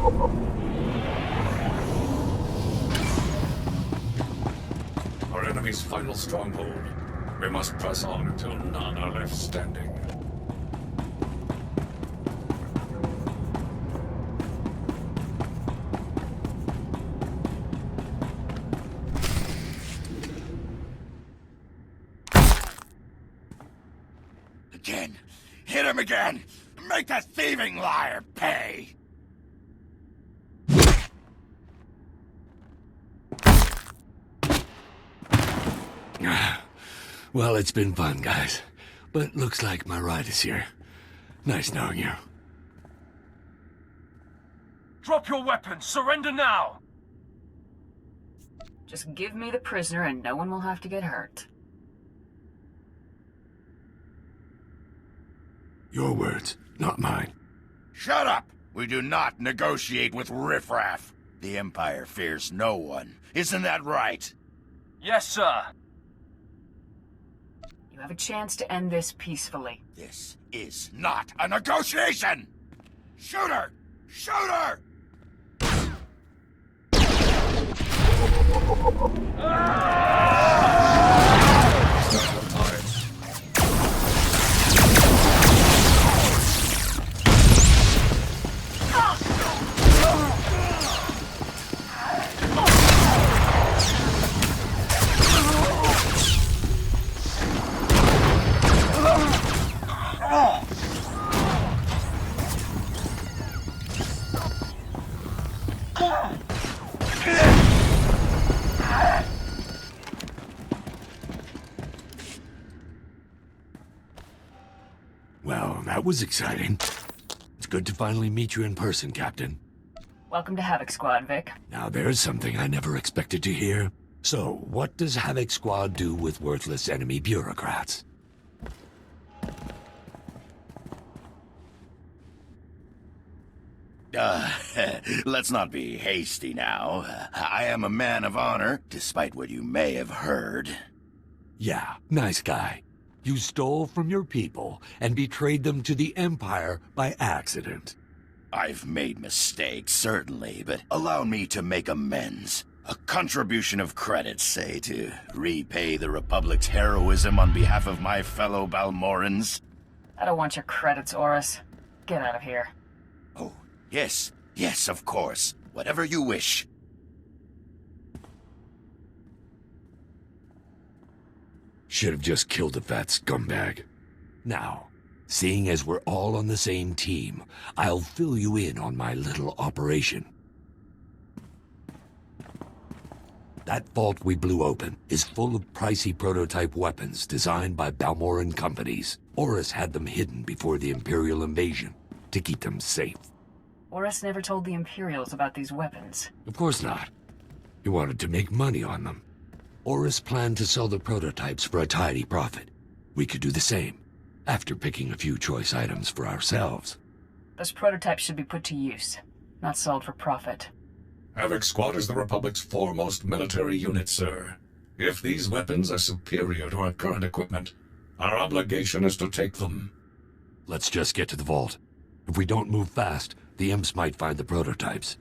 Our enemy's final stronghold. We must press on until none are left standing. Again. Hit him again! Make that thieving liar pay! Well, it's been fun, guys. But looks like my ride is here. Nice knowing you. Drop your weapons! Surrender now! Just give me the prisoner and no one will have to get hurt. Your words, not mine. Shut up! We do not negotiate with riffraff. The Empire fears no one. Isn't that right? Yes, sir. You have a chance to end this peacefully. This is not a negotiation! Shoot her! Shoot her! Well, that was exciting. It's good to finally meet you in person, Captain. Welcome to Havoc Squad, Vic. Now there's something I never expected to hear. So, what does Havoc Squad do with worthless enemy bureaucrats? Let's not be hasty now. I am a man of honor, despite what you may have heard. Yeah, nice guy. You stole from your people and betrayed them to the Empire by accident. I've made mistakes, certainly, but allow me to make amends. A contribution of credits, say, to repay the Republic's heroism on behalf of my fellow Balmorrans. I don't want your credits, Oris. Get out of here. Oh, yes, yes, of course. Whatever you wish. Should have just killed the fat scumbag. Now, seeing as we're all on the same team, I'll fill you in on my little operation. That vault we blew open is full of pricey prototype weapons designed by Balmorran companies. Oris had them hidden before the Imperial invasion, to keep them safe. Oris never told the Imperials about these weapons. Of course not. He wanted to make money on them. Oris planned to sell the prototypes for a tidy profit. We could do the same, after picking a few choice items for ourselves. Those prototypes should be put to use, not sold for profit. Havoc Squad is the Republic's foremost military unit, sir. If these weapons are superior to our current equipment, our obligation is to take them. Let's just get to the vault. If we don't move fast, the imps might find the prototypes.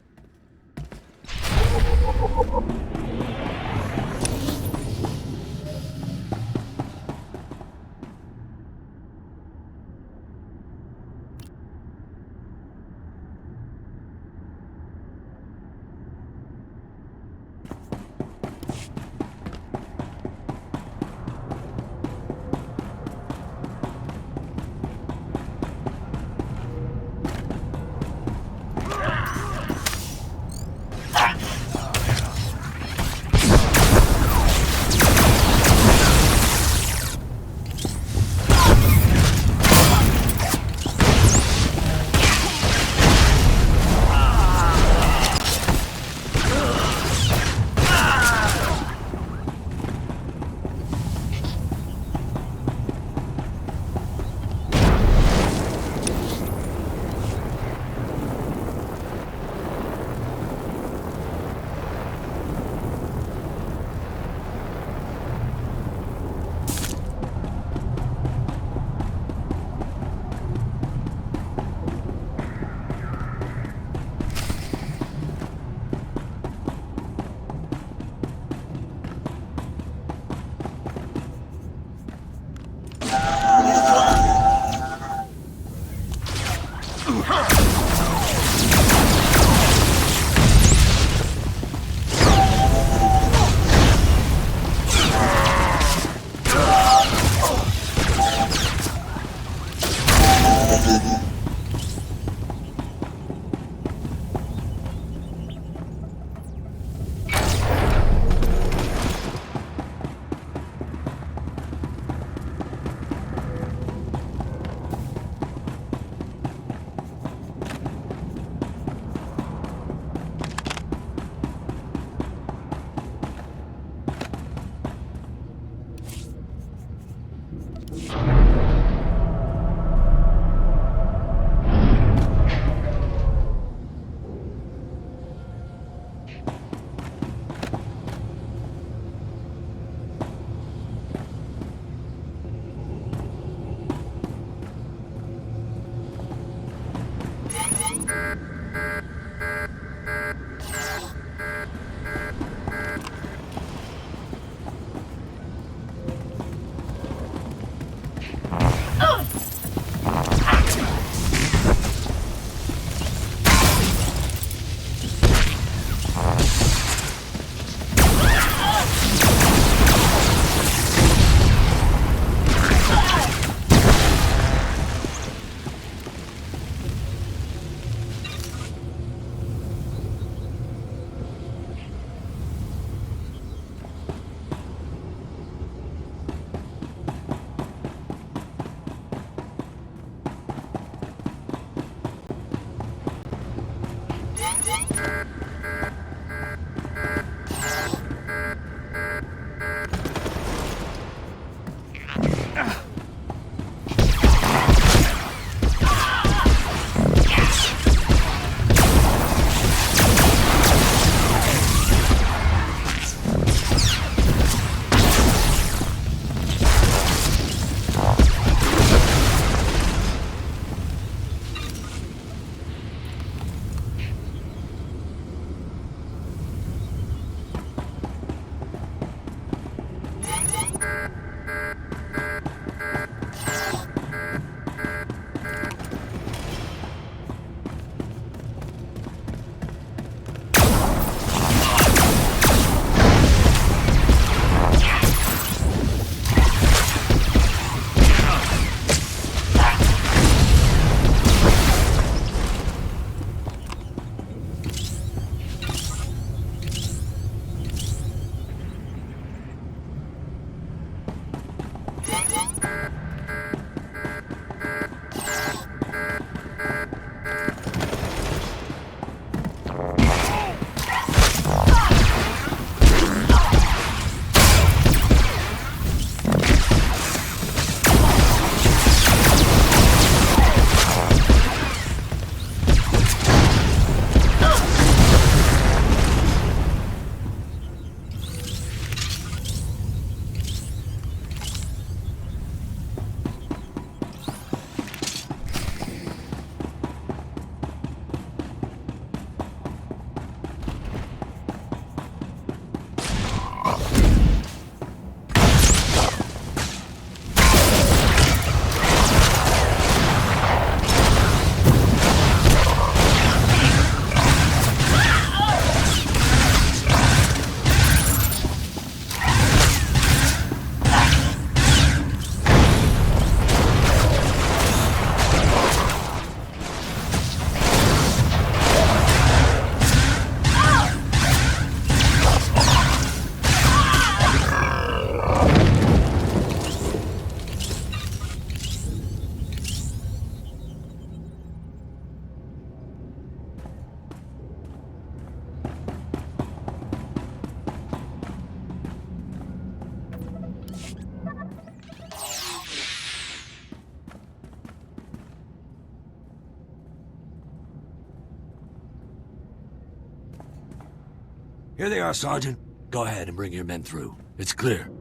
Here they are, Sergeant. Go ahead and bring your men through. It's clear.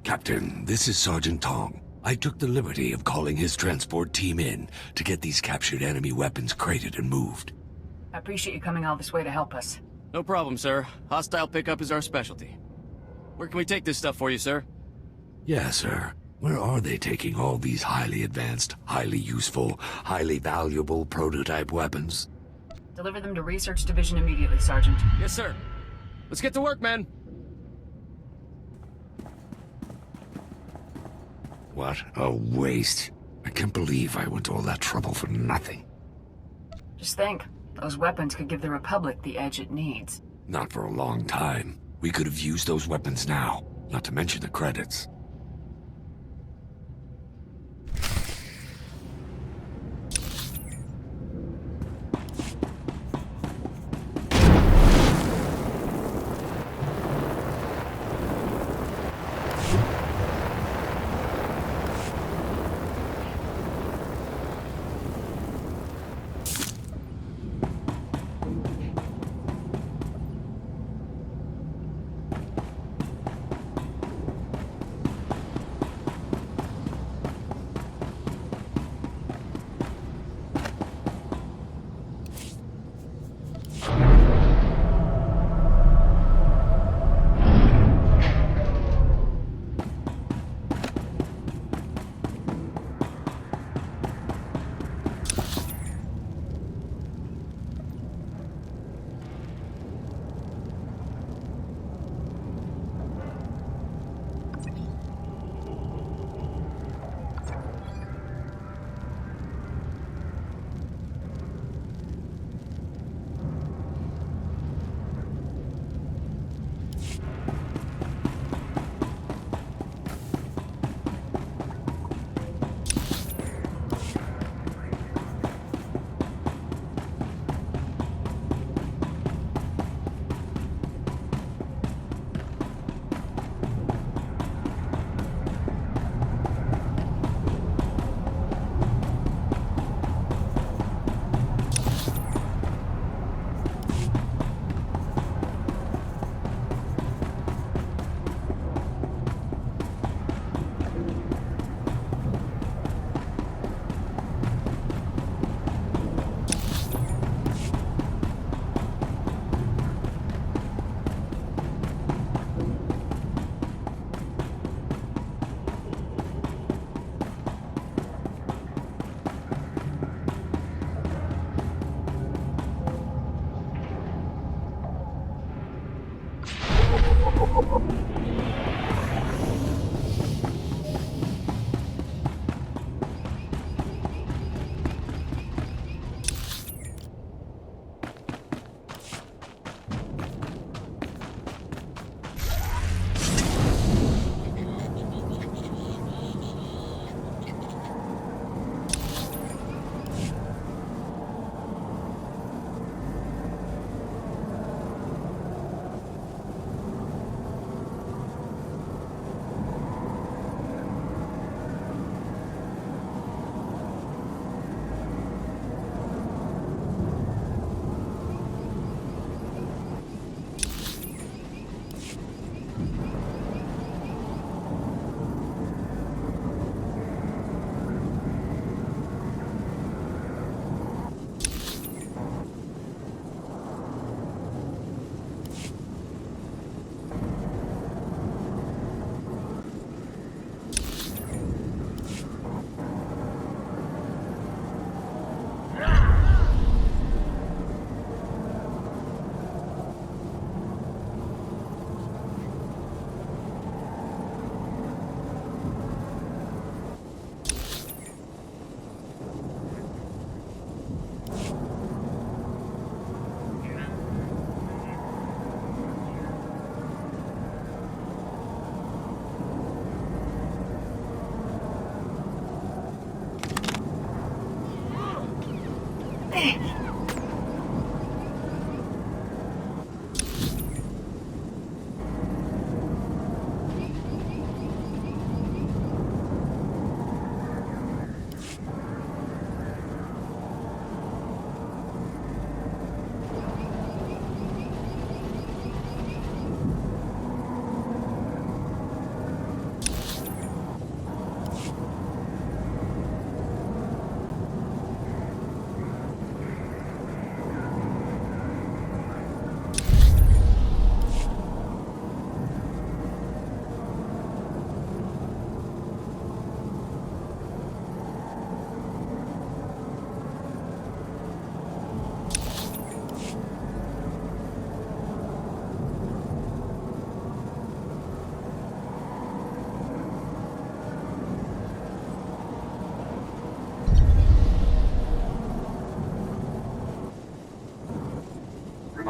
Captain, this is Sergeant Tong. I took the liberty of calling his transport team in to get these captured enemy weapons crated and moved. I appreciate you coming all this way to help us. No problem, sir. Hostile pickup is our specialty. Where can we take this stuff for you, sir? Yeah, sir. Where are they taking all these highly advanced, highly useful, highly valuable prototype weapons? Deliver them to Research Division immediately, Sergeant. Yes, sir. Let's get to work, men. What a waste. I can't believe I went to all that trouble for nothing. Just think, those weapons could give the Republic the edge it needs. Not for a long time. We could have used those weapons now, not to mention the credits.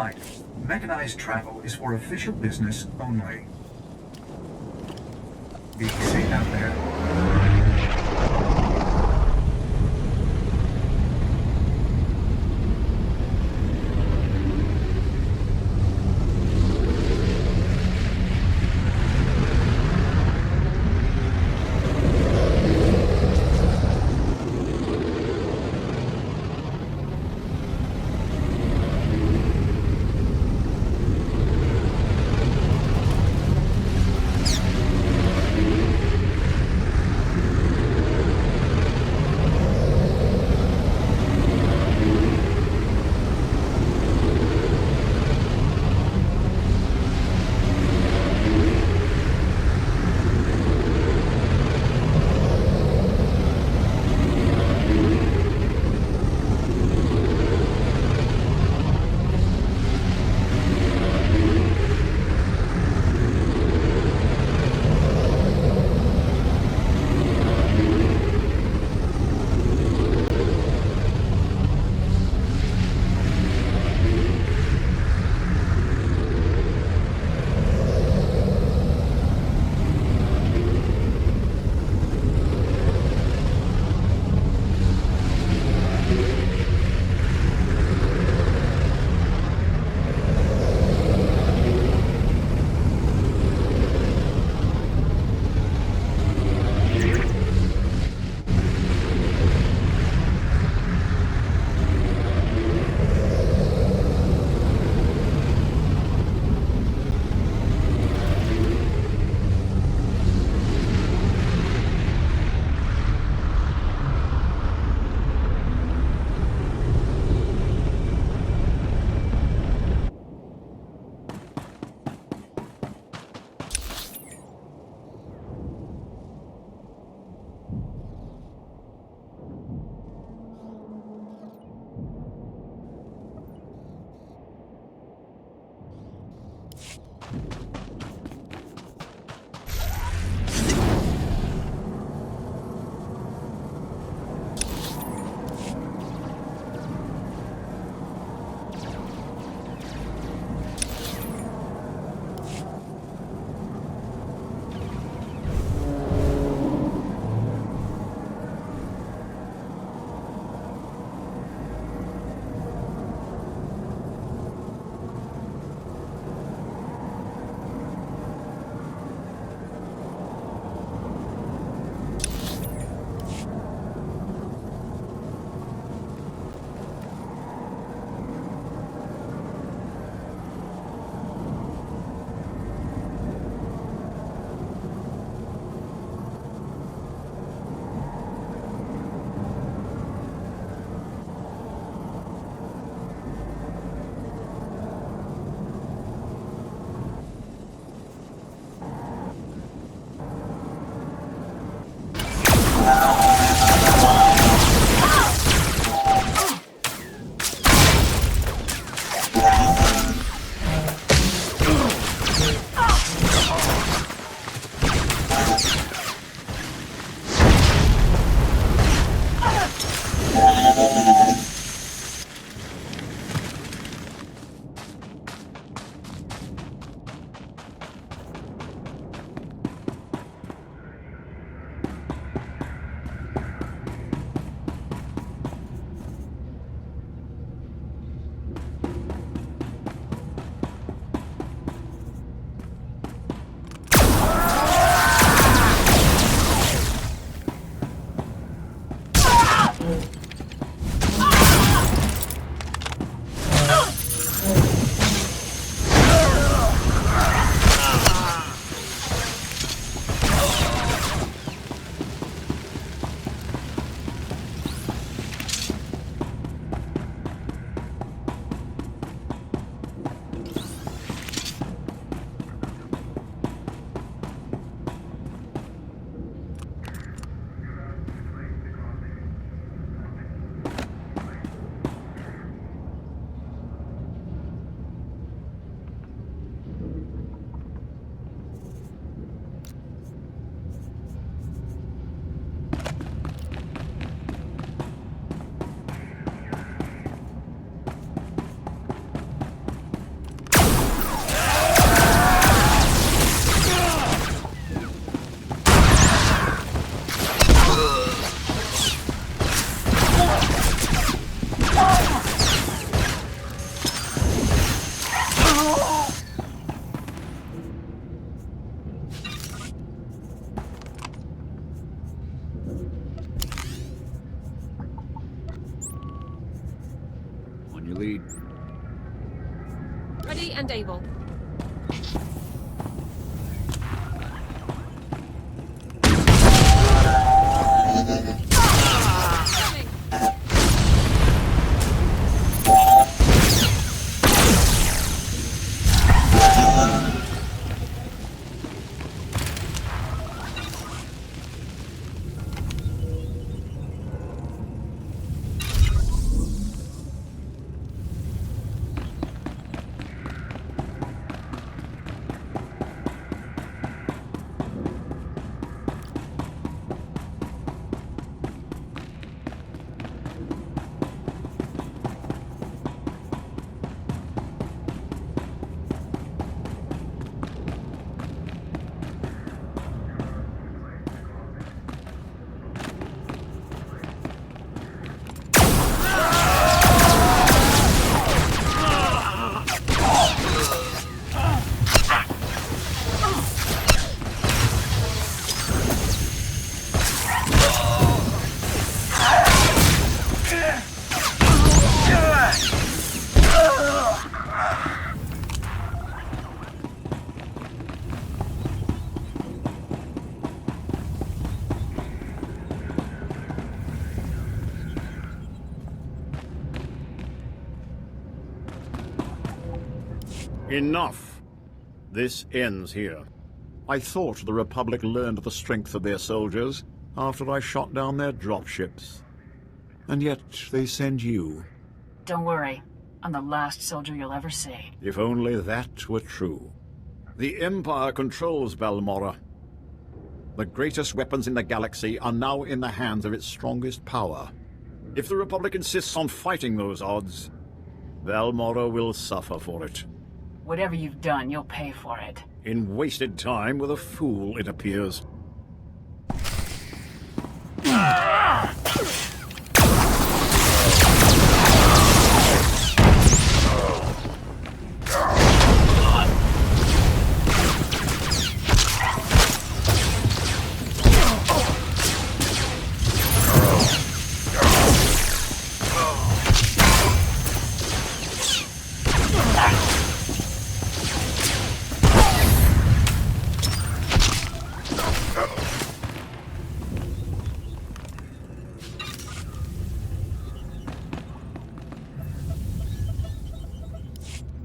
flight. Mechanized travel is for official business only. Be safe out there. You lead. Ready and able. Enough. This ends here. I thought the Republic learned the strength of their soldiers after I shot down their dropships. And yet they send you. Don't worry. I'm the last soldier you'll ever see. If only that were true. The Empire controls Balmorra. The greatest weapons in the galaxy are now in the hands of its strongest power. If the Republic insists on fighting those odds, Balmorra will suffer for it. Whatever you've done, you'll pay for it. In wasted time with a fool, it appears.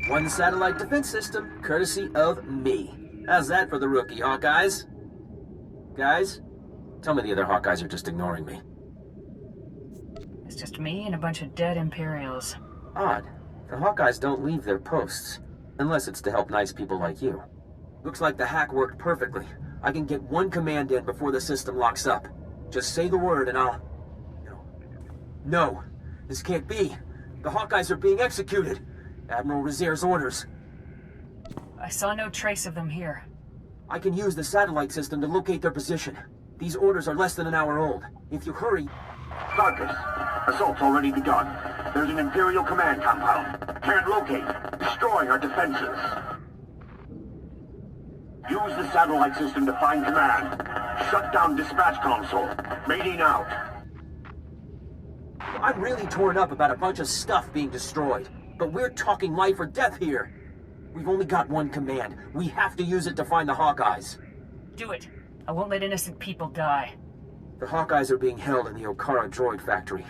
One satellite defense system, courtesy of me. How's that for the rookie, Hawkeyes? Guys, tell me the other Hawkeyes are just ignoring me. It's just me and a bunch of dead Imperials. Odd. The Hawkeyes don't leave their posts, unless it's to help nice people like you. Looks like the hack worked perfectly. I can get one command in before the system locks up. Just say the word and I'll... No. This can't be. The Hawkeyes are being executed. Admiral Razier's orders. I saw no trace of them here. I can use the satellite system to locate their position. These orders are less than an hour old. If you hurry... Sarkis, assault's already begun. There's an Imperial command compound. Can't locate. Destroying our defenses. Use the satellite system to find command. Shut down dispatch console. Mating out. I'm really torn up about a bunch of stuff being destroyed. But we're talking life or death here. We've only got one command. We have to use it to find the Hawkeyes. Do it. I won't let innocent people die. The Hawkeyes are being held in the Okara droid factory.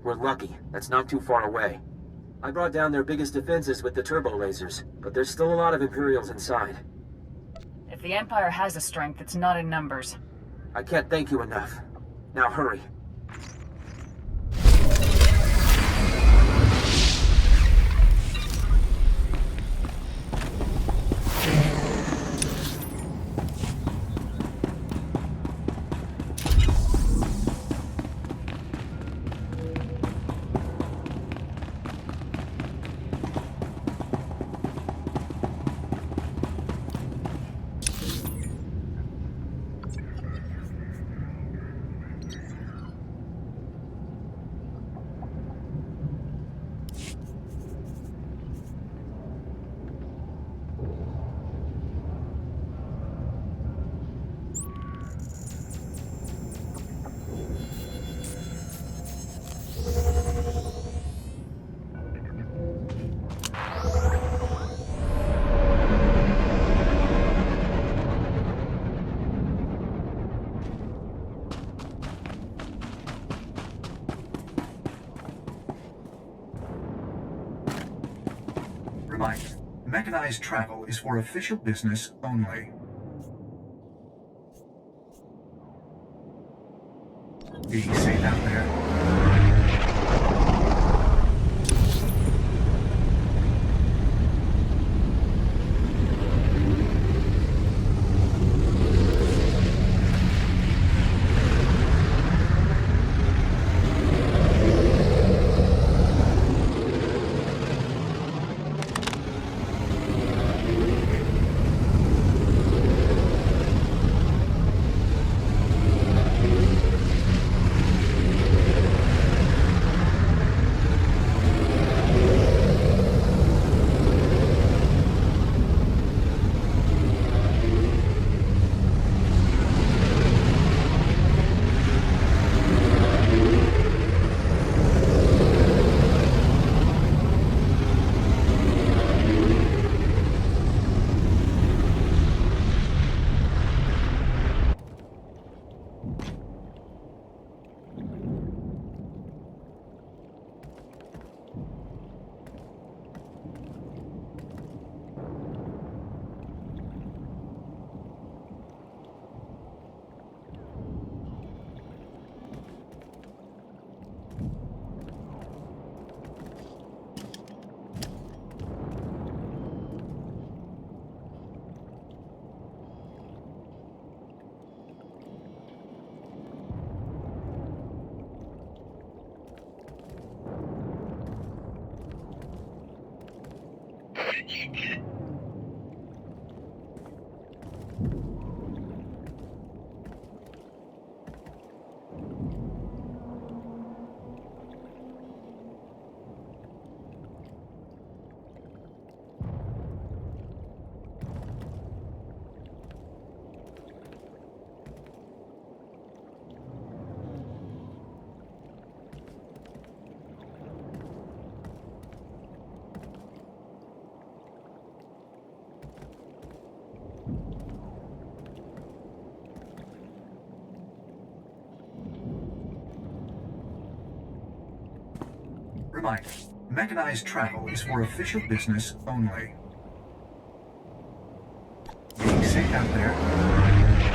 We're lucky. That's not too far away. I brought down their biggest defenses with the turbo lasers, but there's still a lot of Imperials inside. If the Empire has a strength, it's not in numbers. I can't thank you enough. Now hurry. Reminder, mechanized travel is for official business only. Be safe out there. Reminder, mechanized travel is for official business only. Be safe out there.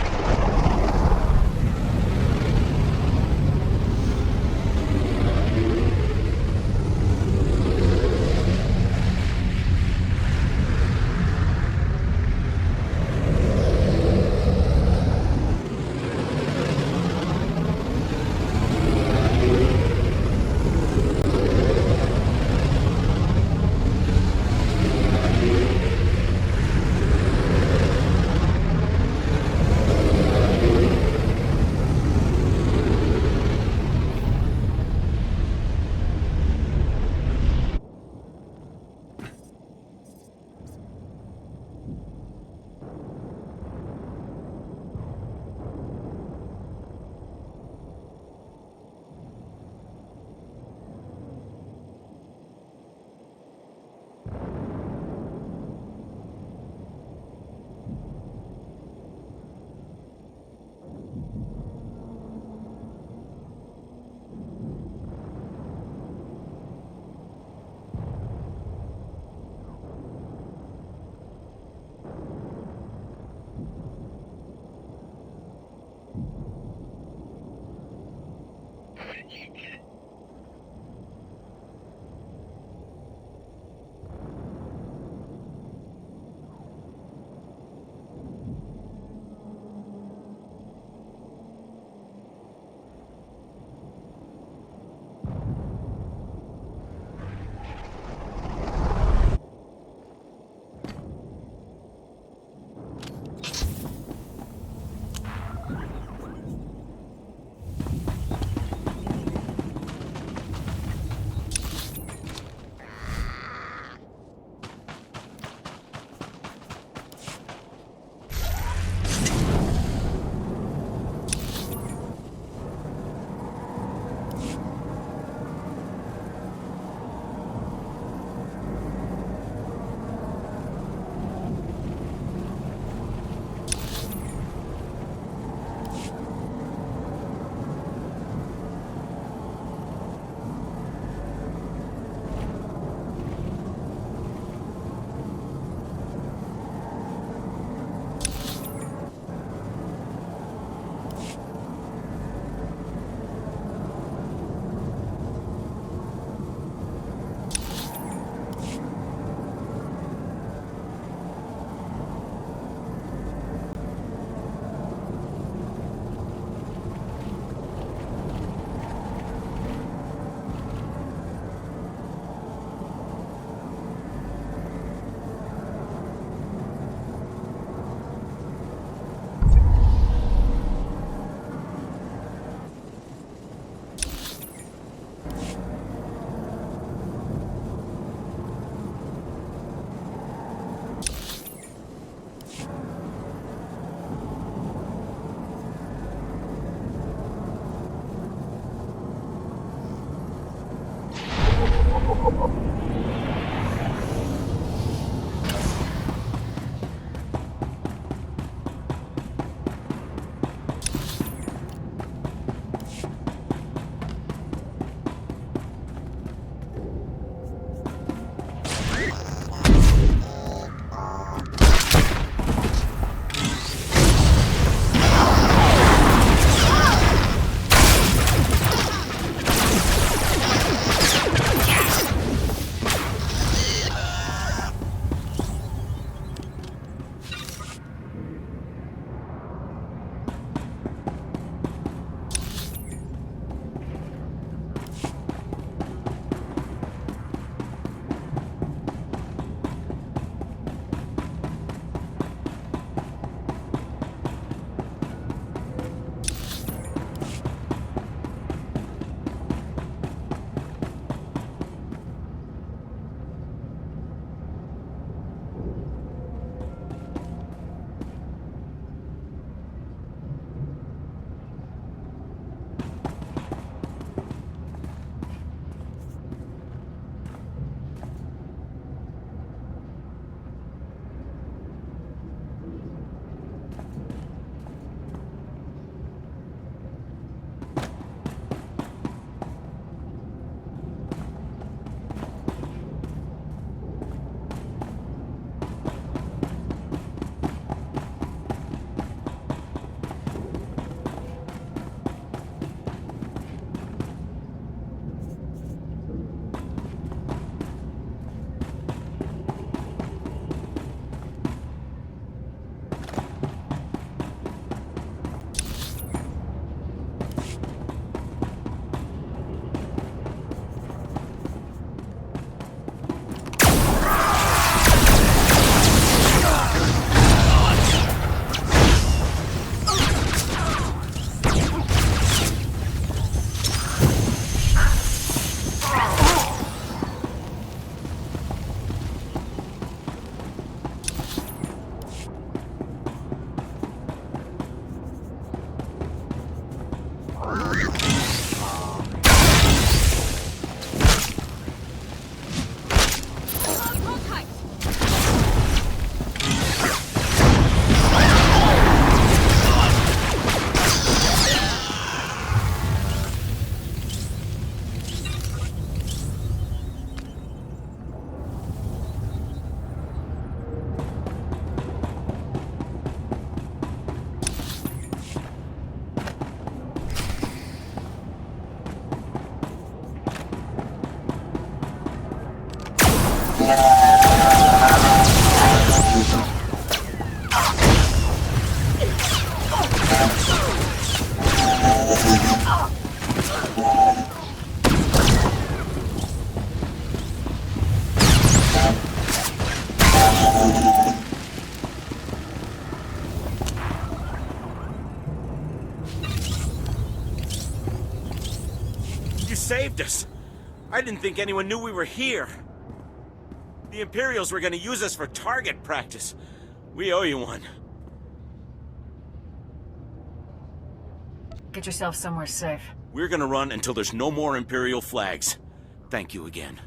Saved us. I didn't think anyone knew we were here. The Imperials were gonna use us for target practice. We owe you one. Get yourself somewhere safe. We're gonna run until there's no more Imperial flags. Thank you again.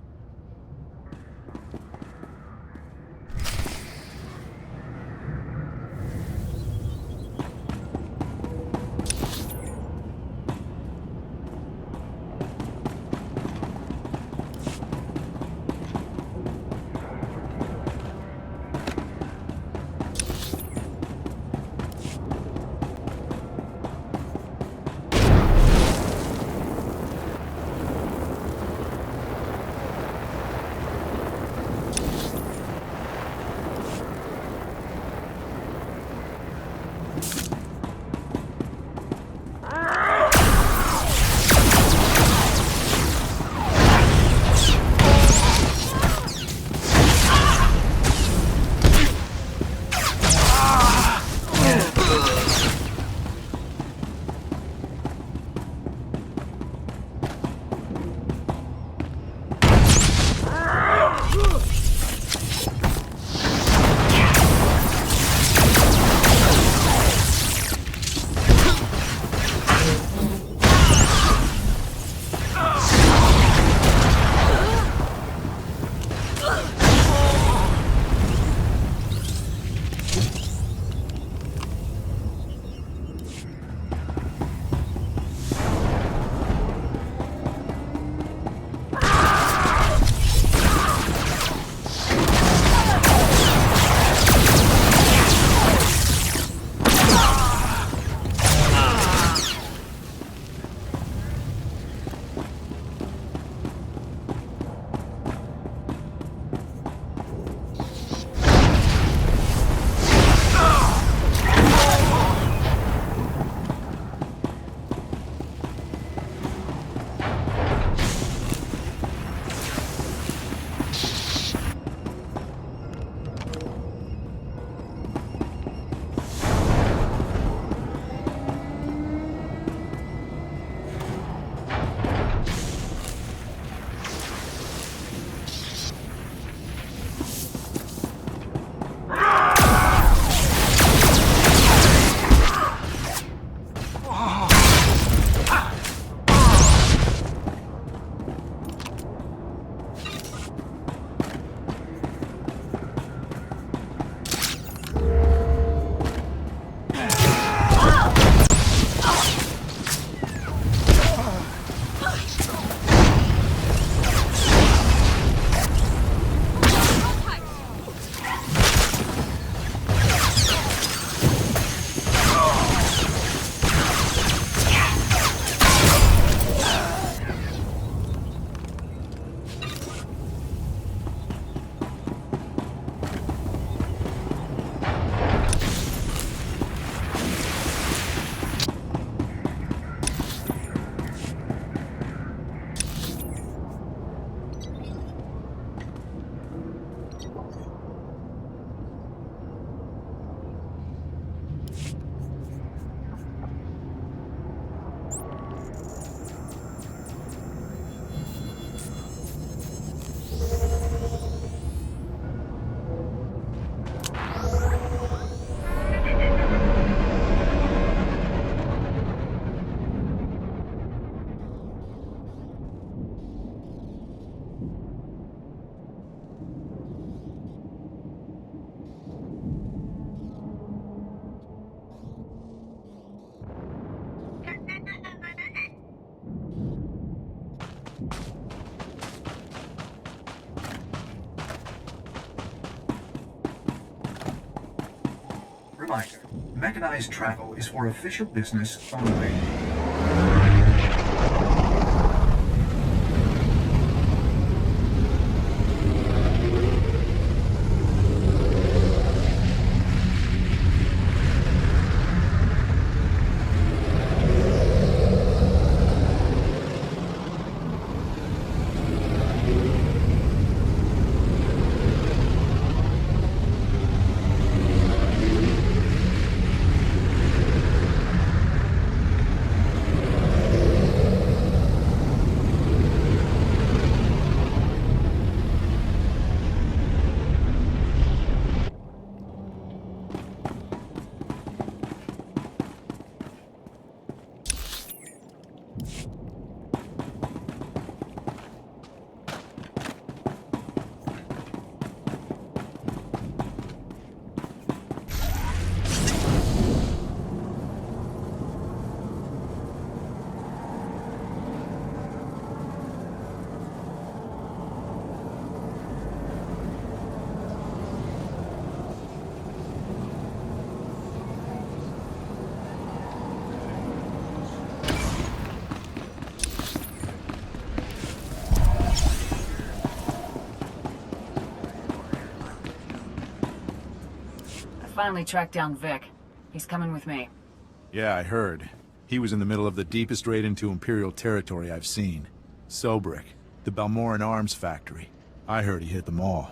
Reminder, mechanized travel is for official business only. Finally tracked down Vic. He's coming with me. Yeah, I heard. He was in the middle of the deepest raid into Imperial territory I've seen. Sobrik, the Balmorran arms factory. I heard he hit them all.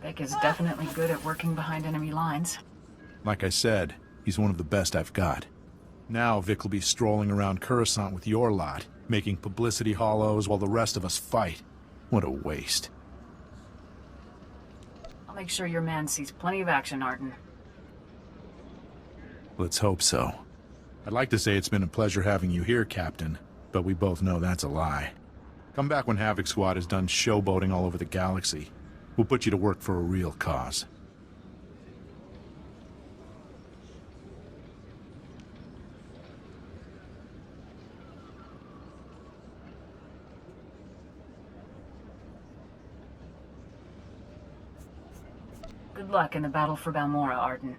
Vic is definitely good at working behind enemy lines. Like I said, he's one of the best I've got. Now Vic will be strolling around Coruscant with your lot, making publicity hollows while the rest of us fight. What a waste. I'll make sure your man sees plenty of action, Arden. Let's hope so. I'd like to say it's been a pleasure having you here, Captain, but we both know that's a lie. Come back when Havoc Squad is done showboating all over the galaxy. We'll put you to work for a real cause. Good luck in the battle for Balmorra, Arden.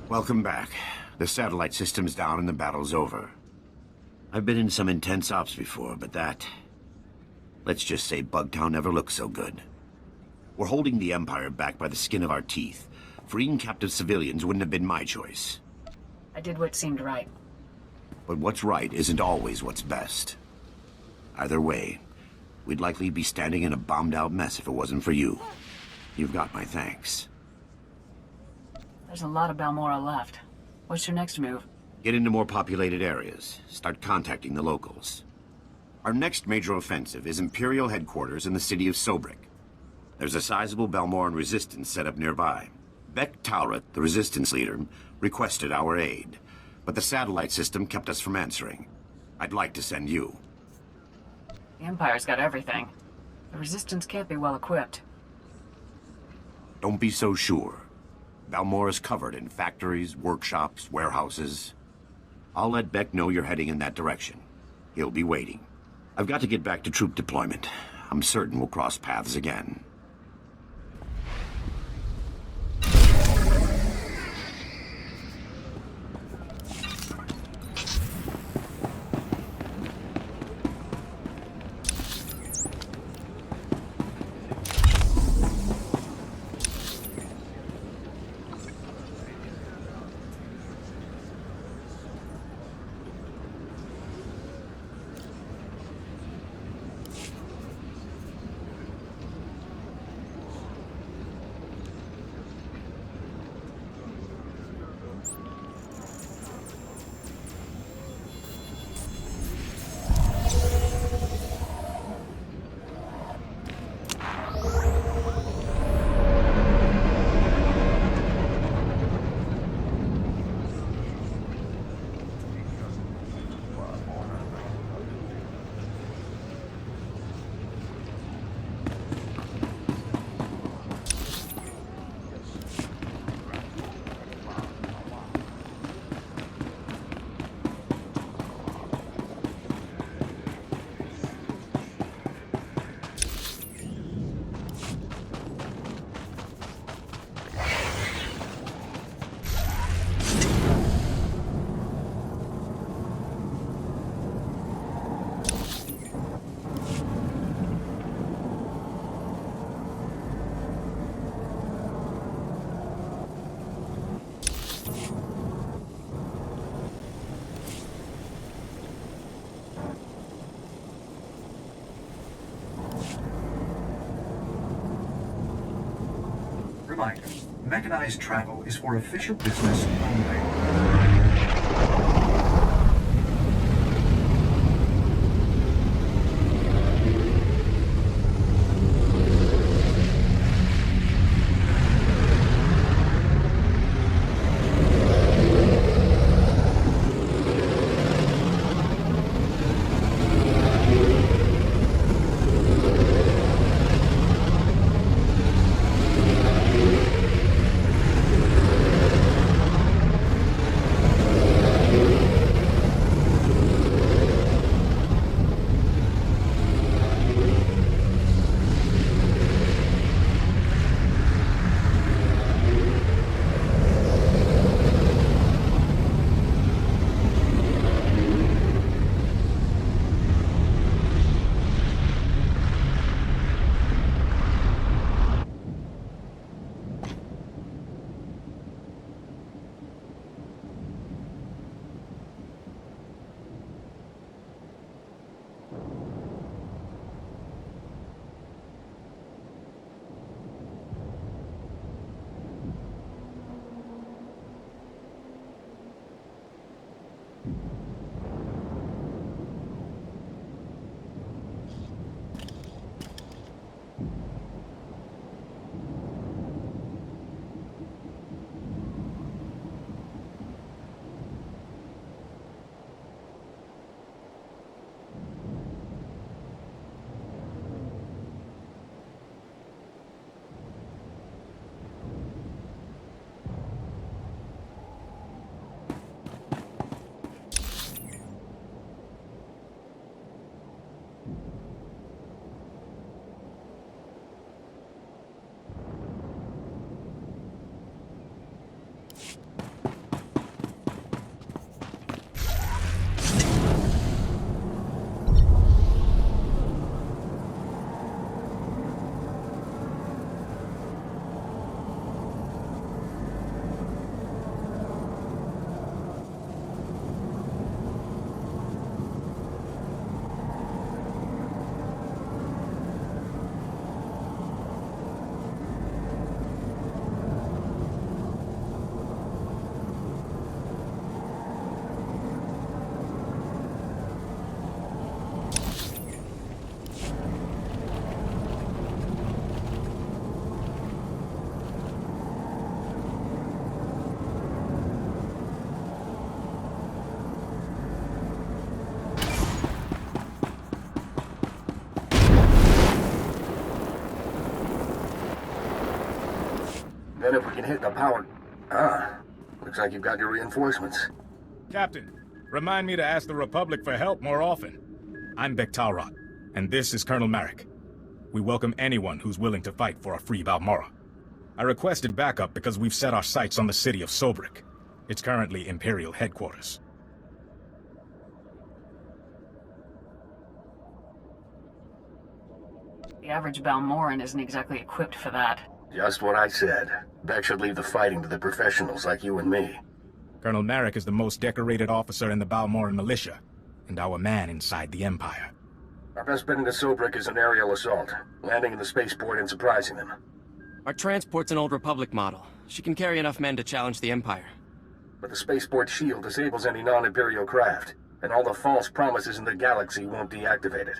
Welcome back. The satellite system's down and the battle's over. I've been in some intense ops before, but that... let's just say Bugtown never looked so good. We're holding the Empire back by the skin of our teeth. Freeing captive civilians wouldn't have been my choice. I did what seemed right. But what's right isn't always what's best. Either way, we'd likely be standing in a bombed-out mess if it wasn't for you. You've got my thanks. There's a lot of Balmorra left. What's your next move? Get into more populated areas. Start contacting the locals. Our next major offensive is Imperial headquarters in the city of Sobrik. There's a sizable Balmorran resistance set up nearby. Beck Talrot, the resistance leader, requested our aid, but the satellite system kept us from answering. I'd like to send you. The Empire's got everything. The Resistance can't be well equipped. Don't be so sure. Balmorra's covered in factories, workshops, warehouses. I'll let Beck know you're heading in that direction. He'll be waiting. I've got to get back to troop deployment. I'm certain we'll cross paths again. Reminder, mechanized travel is for official business only. Then if we can hit the power... looks like you've got your reinforcements. Captain, remind me to ask the Republic for help more often. I'm Bektalrot, and this is Colonel Marek. We welcome anyone who's willing to fight for a free Balmorra. I requested backup because we've set our sights on the city of Sobrik. It's currently Imperial headquarters. The average Balmorran isn't exactly equipped for that. Just what I said. Beck should leave the fighting to the professionals like you and me. Colonel Marek is the most decorated officer in the Balmorran militia, and our man inside the Empire. Our best bet into Sobrik is an aerial assault, landing in the spaceport and surprising them. Our transport's an old Republic model. She can carry enough men to challenge the Empire. But the spaceport shield disables any non-Imperial craft, and all the false promises in the galaxy won't deactivate it.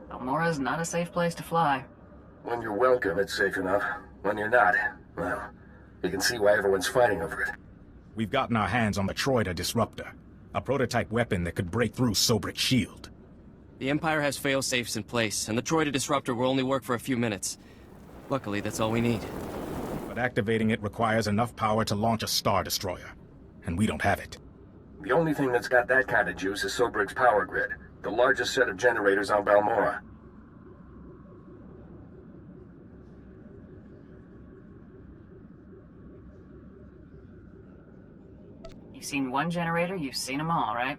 Balmorra's not a safe place to fly. When you're welcome, it's safe enough. When you're not, well, you can see why everyone's fighting over it. We've gotten our hands on the Troida Disruptor, a prototype weapon that could break through Sobrik's shield. The Empire has fail-safes in place, and the Troida Disruptor will only work for a few minutes. Luckily, that's all we need. But activating it requires enough power to launch a Star Destroyer, and we don't have it. The only thing that's got that kind of juice is Sobrik's power grid, the largest set of generators on Balmorra. You've seen one generator, you've seen them all, right?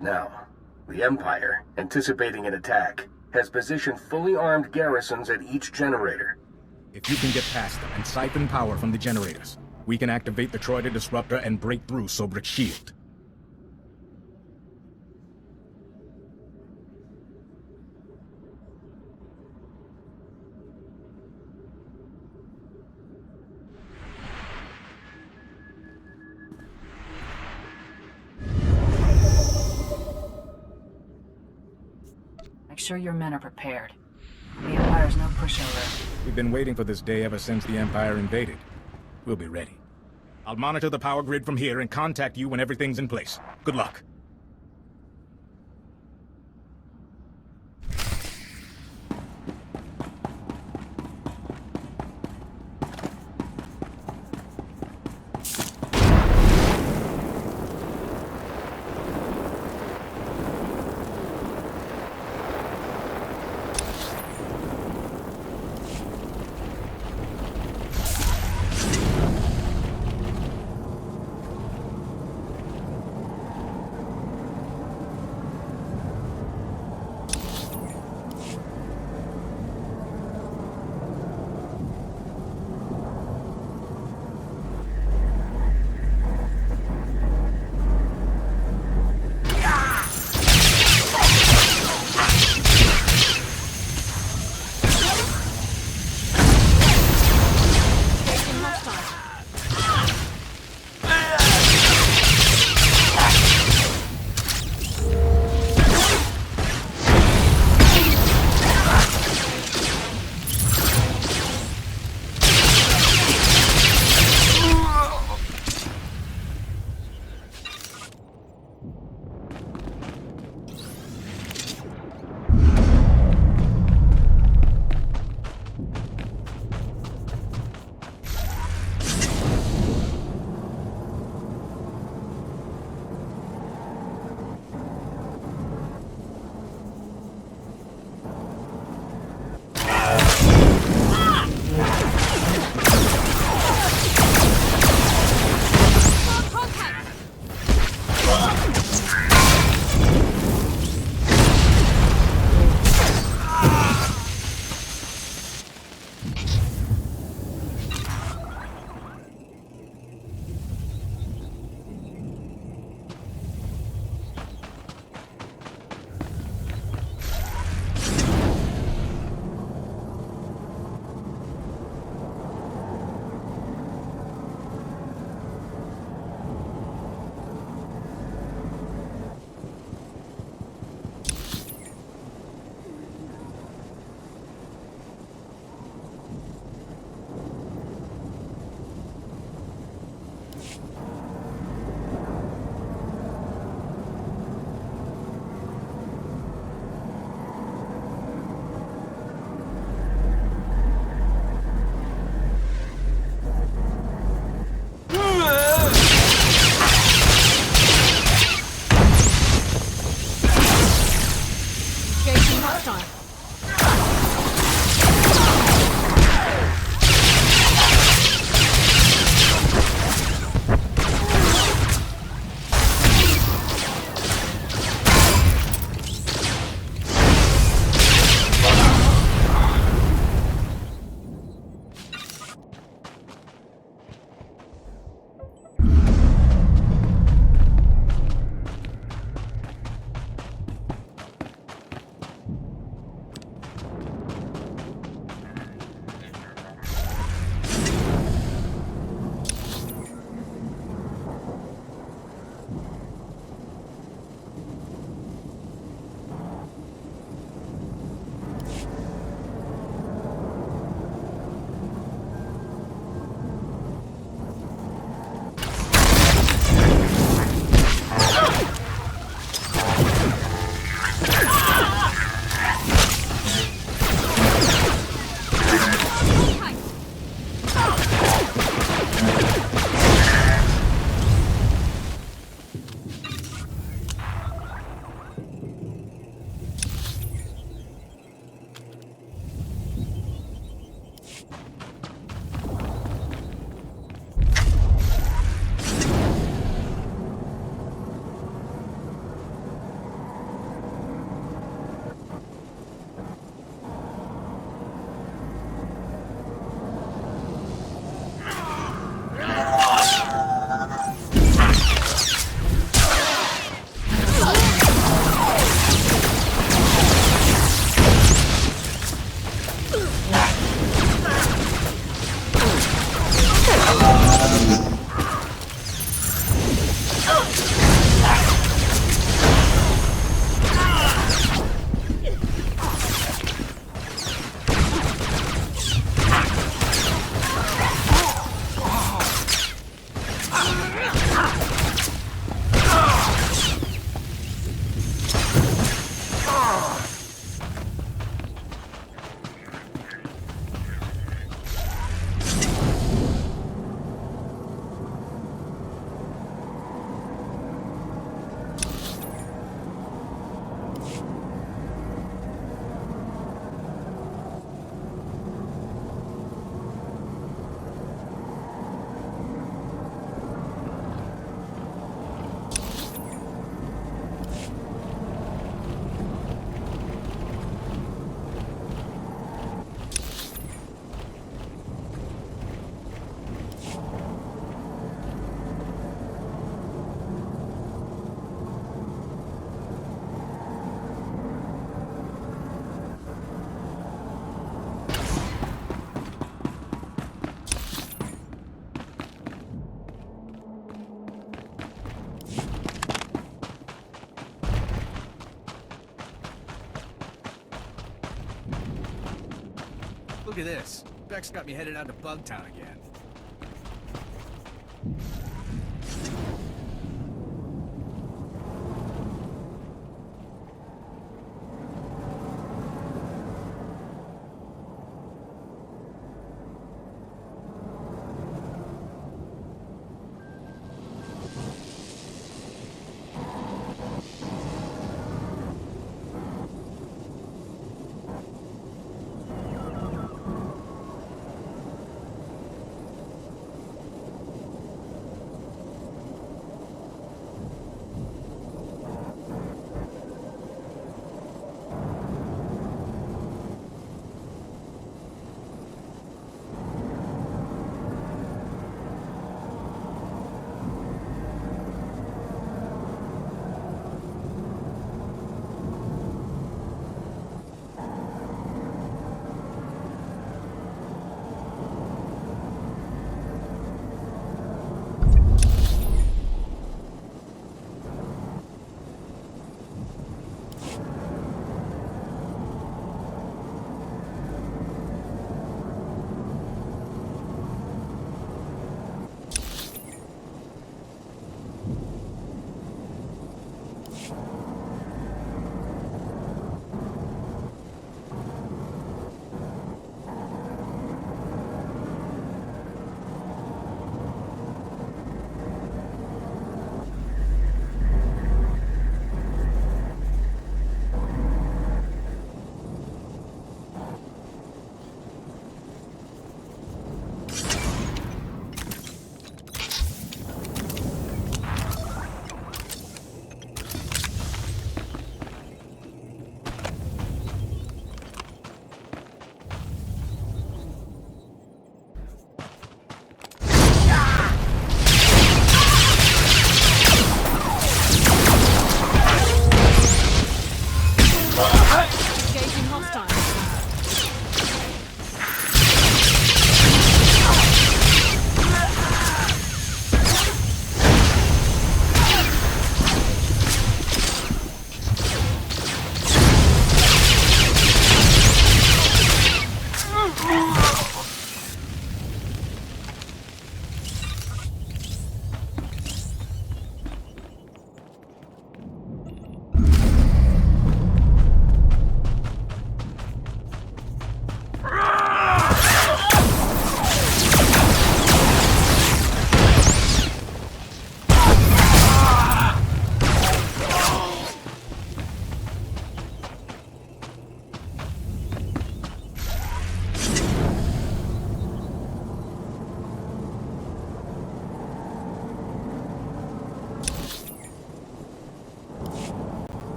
Now, the Empire, anticipating an attack, has positioned fully armed garrisons at each generator. If you can get past them and siphon power from the generators, we can activate the Troida Disruptor and break through Sobrik's shield. sure your men are prepared. The Empire's no pushover. We've been waiting for this day ever since the Empire invaded. We'll be ready. I'll monitor the power grid from here and contact you when everything's in place. Good luck. Look at this. Beck's got me headed out to Bugtown again.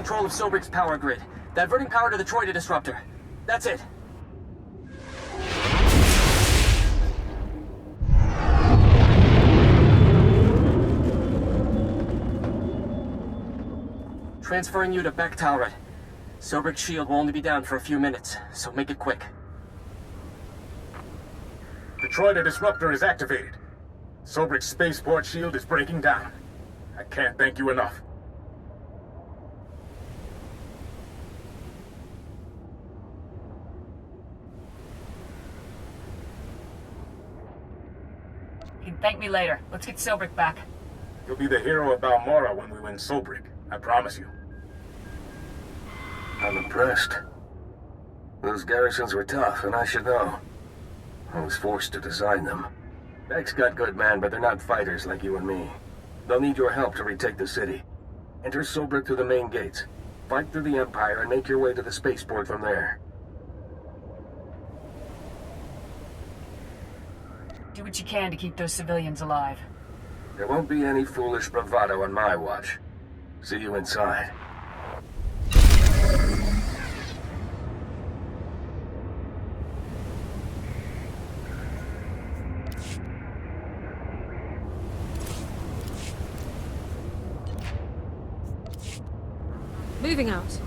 control of Sobrig's power grid. Diverting power to the Troida disruptor. That's it. Transferring you to Bek-Talrot. Sobrig's shield will only be down for a few minutes, so make it quick. The Troida disruptor is activated. Sobrig's spaceport shield is breaking down. I can't thank you enough. You can thank me later. Let's get Sobrig back. You'll be the hero of Balmorra when we win Sobrig. I promise you. I'm impressed. Those garrisons were tough, and I should know. I was forced to design them. Bek's got good men, but they're not fighters like you and me. They'll need your help to retake the city. Enter Sobrig through the main gates. Fight through the Empire and make your way to the spaceport from there. Do what you can to keep those civilians alive. There won't be any foolish bravado on my watch. See you inside. Moving out.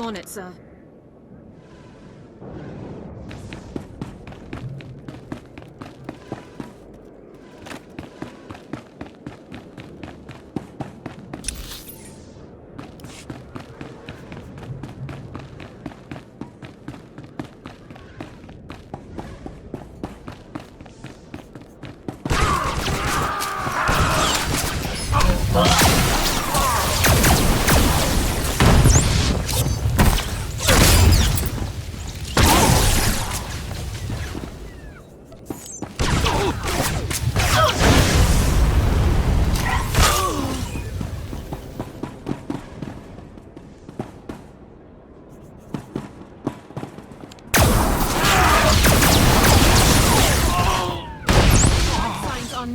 On it, sir.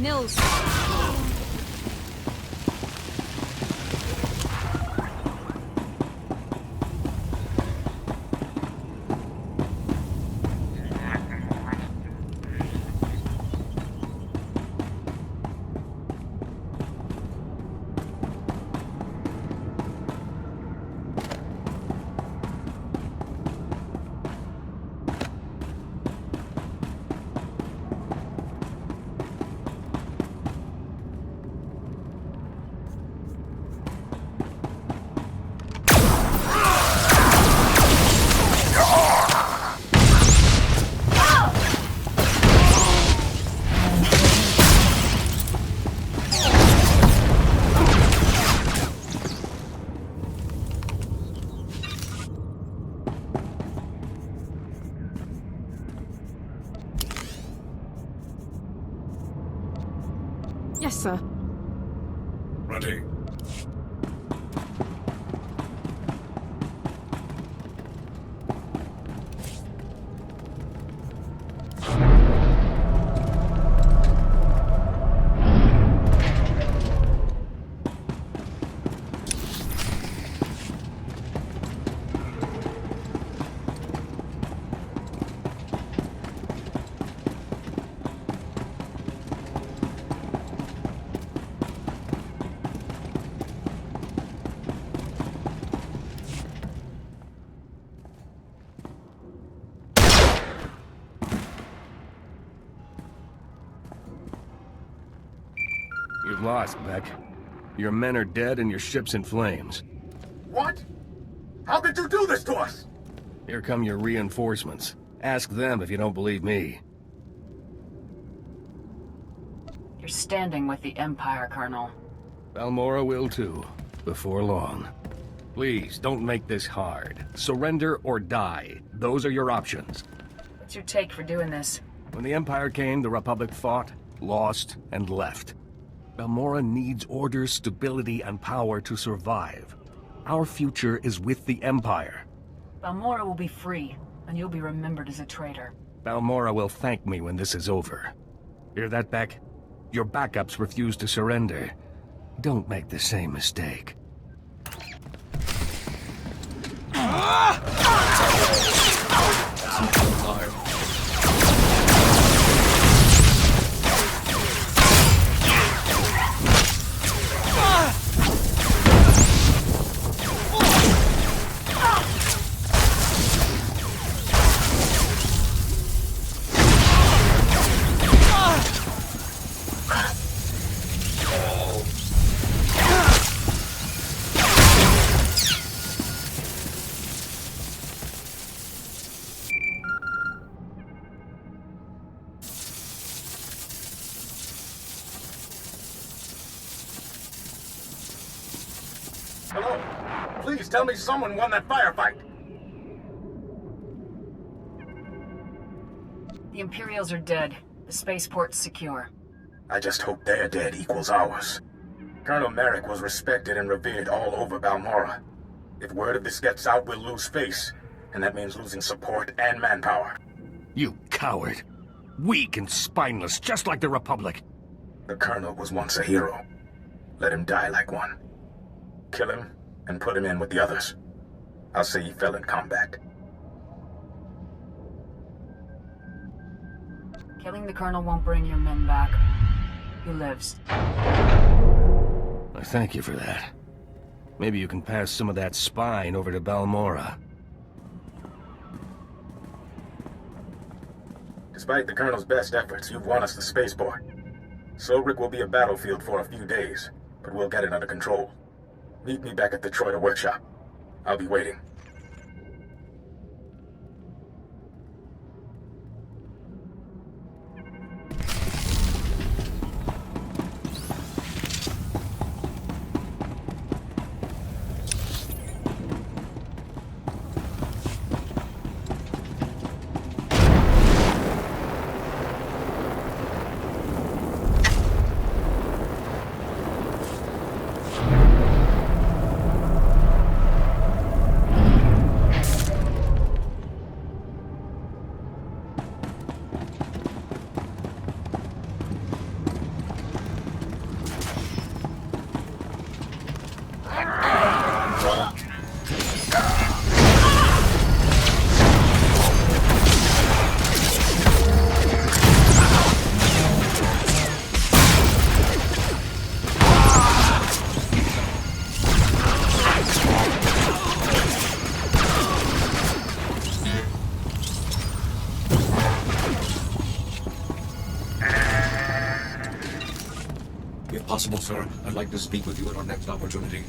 Nils. Yes, sir. Ready. You've lost, Beck. Your men are dead and your ship's in flames. What? How could you do this to us? Here come your reinforcements. Ask them if you don't believe me. You're standing with the Empire, Colonel. Balmorra will too, before long. Please, don't make this hard. Surrender or die. Those are your options. What's your take for doing this? When the Empire came, the Republic fought, lost, and left. Balmorra needs order, stability, and power to survive. Our future is with the Empire. Balmorra will be free, and you'll be remembered as a traitor. Balmorra will thank me when this is over. Hear that, Beck? Your backups refuse to surrender. Don't make the same mistake. Hello? Please tell me someone won that firefight. The Imperials are dead. The spaceport's secure. I just hope their dead equals ours. Colonel Merrick was respected and revered all over Balmorra. If word of this gets out, we'll lose face. And that means losing support and manpower. You coward. Weak and spineless, just like the Republic. The Colonel was once a hero. Let him die like one. Kill him, and put him in with the others. I'll say he fell in combat. Killing the Colonel won't bring your men back. He lives. I thank you for that. Maybe you can pass some of that spine over to Balmorra. Despite the Colonel's best efforts, you've won us the spaceport. Solric will be a battlefield for a few days, but we'll get it under control. Meet me back at the Troida workshop. I'll be waiting. If possible, sir, I'd like to speak with you at our next opportunity.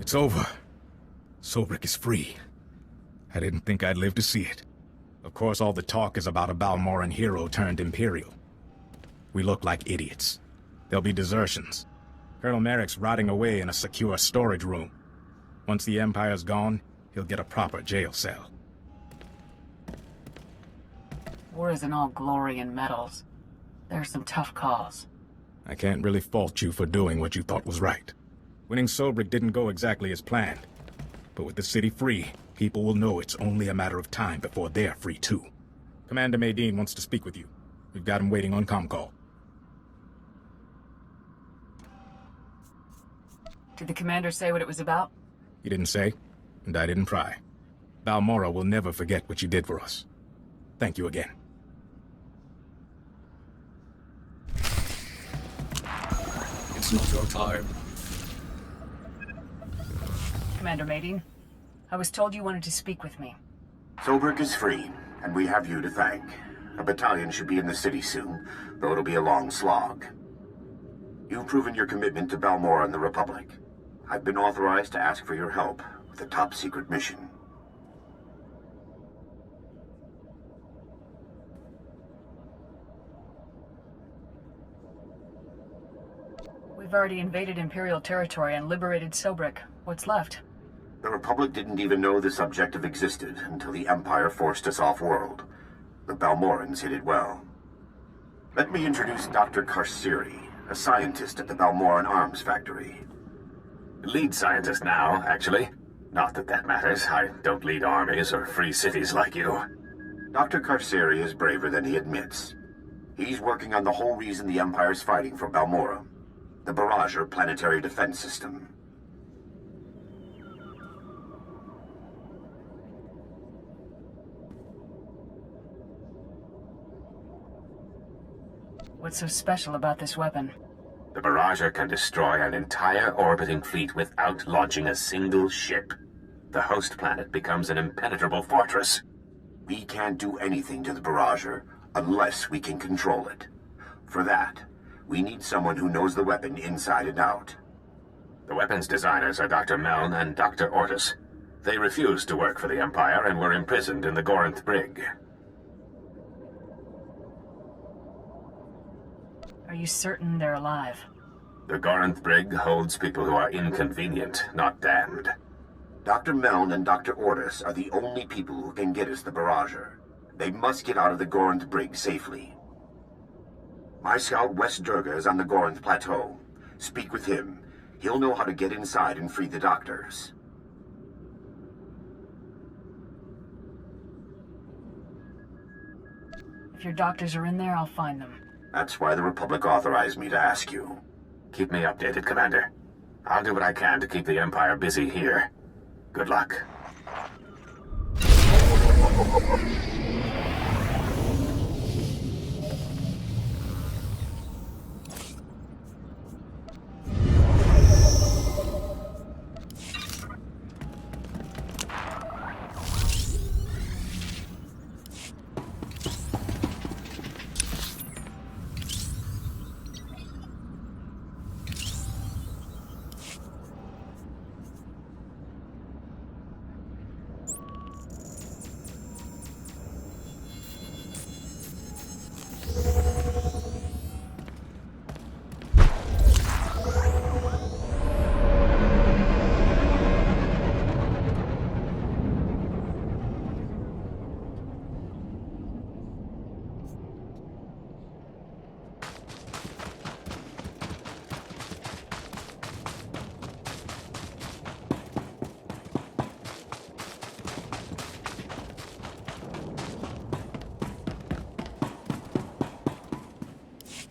It's over. Sobrik is free. I didn't think I'd live to see it. Of course, all the talk is about a Balmorran hero turned Imperial. We look like idiots. There'll be desertions. Colonel Merrick's rotting away in a secure storage room. Once the Empire's gone, he'll get a proper jail cell. War isn't all glory and medals. There are some tough calls. I can't really fault you for doing what you thought was right. Winning Sobrik didn't go exactly as planned. But with the city free, people will know it's only a matter of time before they're free too. Commander Maydeen wants to speak with you. We've got him waiting on ComCall. Did the commander say what it was about? He didn't say, and I didn't pry. Balmorra will never forget what you did for us. Thank you again. It's not your time. Commander Maydeen, I was told you wanted to speak with me. Sobrik is free, and we have you to thank. A battalion should be in the city soon, though it'll be a long slog. You've proven your commitment to Balmorra and the Republic. I've been authorized to ask for your help with a top-secret mission. We've already invaded Imperial territory and liberated Sobrik. What's left? The Republic didn't even know this objective existed until the Empire forced us off-world. The Balmorrans hid it well. Let me introduce Dr. Karsiri, a scientist at the Balmorran Arms Factory. Lead scientist now, actually. Not that that matters. I don't lead armies or free cities like you. Dr. Karsiri is braver than he admits. He's working on the whole reason the Empire's fighting for Balmorra. The Barrager planetary defense system. What's so special about this weapon? The Barrager can destroy an entire orbiting fleet without launching a single ship. The host planet becomes an impenetrable fortress. We can't do anything to the Barrager unless we can control it. For that, we need someone who knows the weapon inside and out. The weapons designers are Dr. Meln and Dr. Ortis. They refused to work for the Empire and were imprisoned in the Gorinth Brig. Are you certain they're alive? The Gorinth Brig holds people who are inconvenient, not damned. Dr. Meln and Dr. Ortis are the only people who can get us the Barrager. They must get out of the Gorinth Brig safely. My scout West Durga is on the Gorinth Plateau. Speak with him. He'll know how to get inside and free the doctors. If your doctors are in there, I'll find them. That's why the Republic authorized me to ask you. Keep me updated, Commander. I'll do what I can to keep the Empire busy here. Good luck.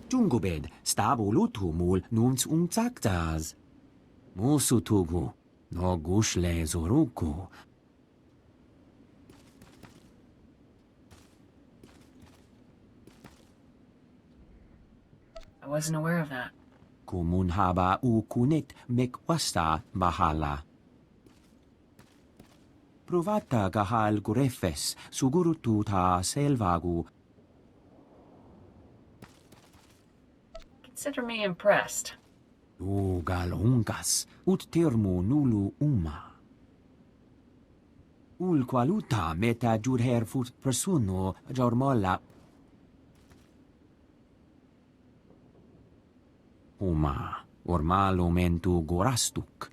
Jungobed, stavolutumul nunts unzactaz. Musutugu, no gushle zoruku. I wasn't aware of that. Kumun haba ukunit mekwasta bahala. Provata gahal gurefes, sugurututa selvagu. Consider me impressed. Dugal unkas, ut termo nulu uma. Ul qualuta meta jurher fut persono jormola. Uma, ormalo mentu gorastuk.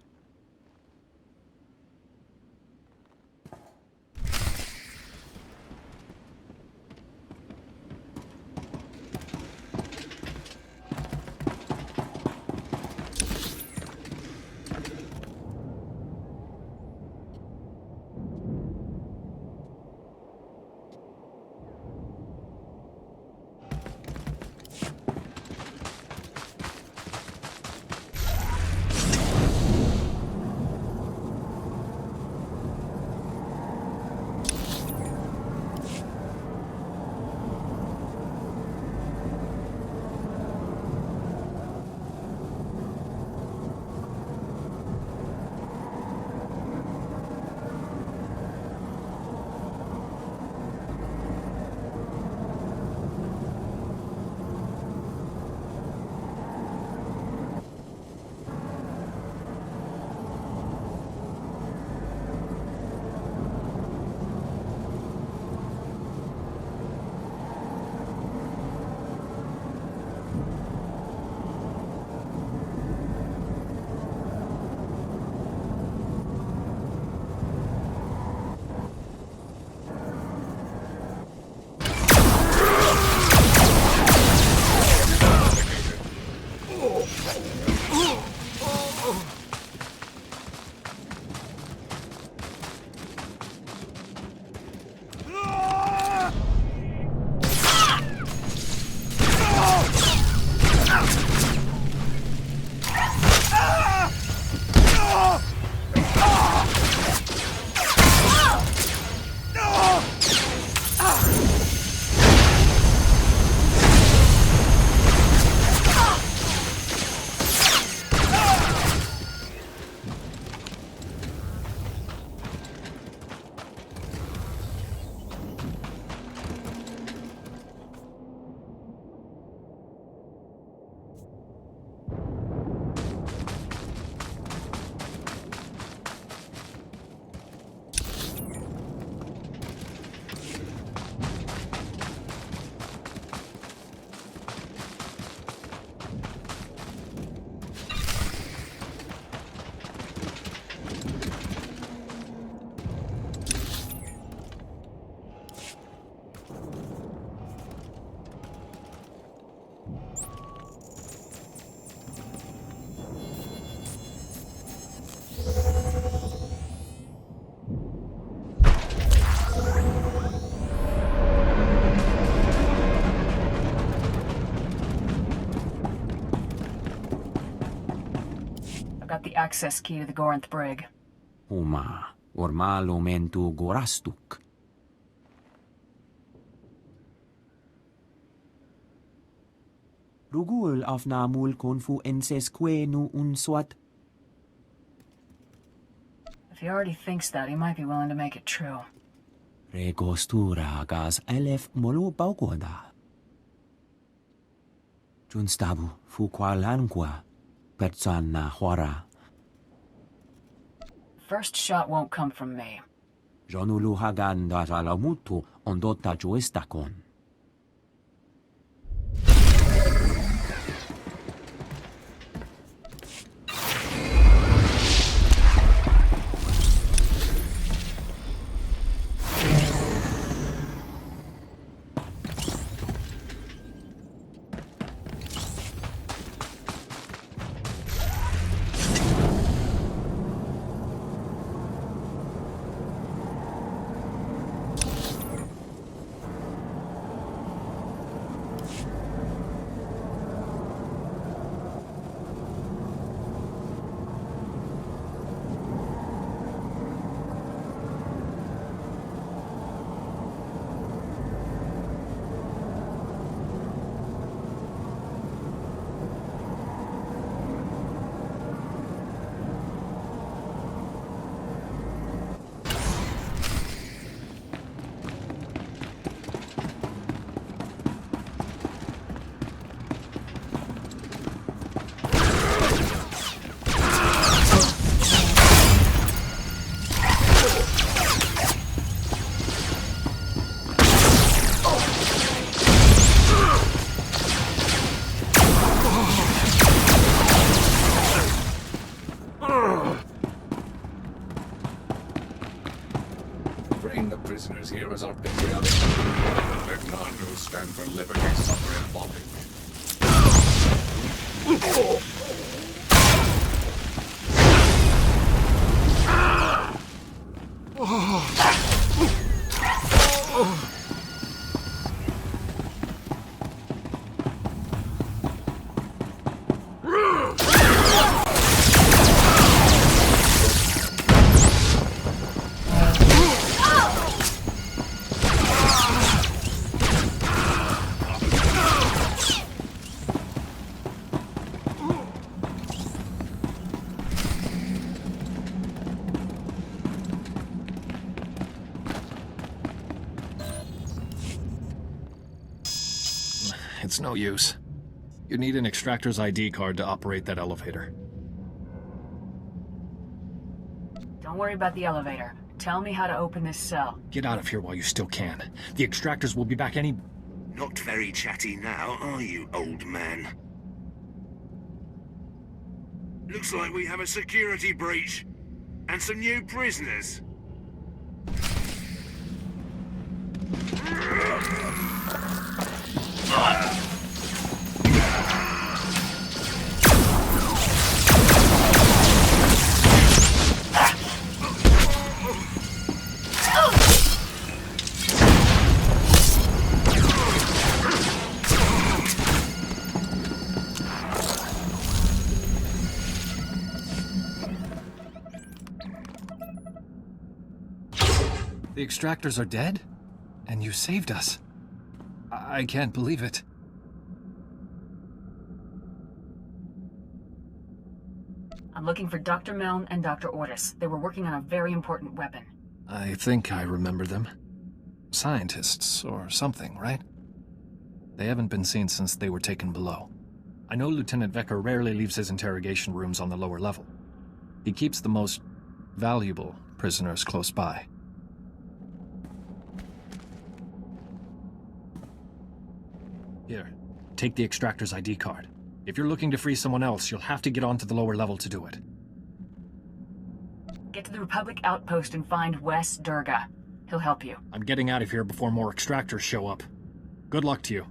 Got the access key to the Gorinth brig. Uma, ormalo mentu gorastuk. Rugul afnamul konfu ensesque nu unswat. If he already thinks that, he might be willing to make it true. Regostura gas elef molu paukoda. Junstabu fu qualanqua. Persana hora. First shot won't come from me. Jonulu hagan datalamutu ondota juestakon. liberty suffer involving. It's no use. You need an extractor's ID card to operate that elevator. Don't worry about the elevator. Tell me how to open this cell. Get out of here while you still can. The extractors will be back any... Not very chatty now, are you, old man? Looks like we have a security breach. And some new prisoners. The extractors are dead? And you saved us. I can't believe it. I'm looking for Dr. Milne and Dr. Ortis. They were working on a very important weapon. I think I remember them. Scientists or something, right? They haven't been seen since they were taken below. I know Lieutenant Vecker rarely leaves his interrogation rooms on the lower level. He keeps the most valuable prisoners close by. Here, take the extractor's ID card. If you're looking to free someone else, you'll have to get onto the lower level to do it. Get to the Republic outpost and find Wes Durga. He'll help you. I'm getting out of here before more extractors show up. Good luck to you.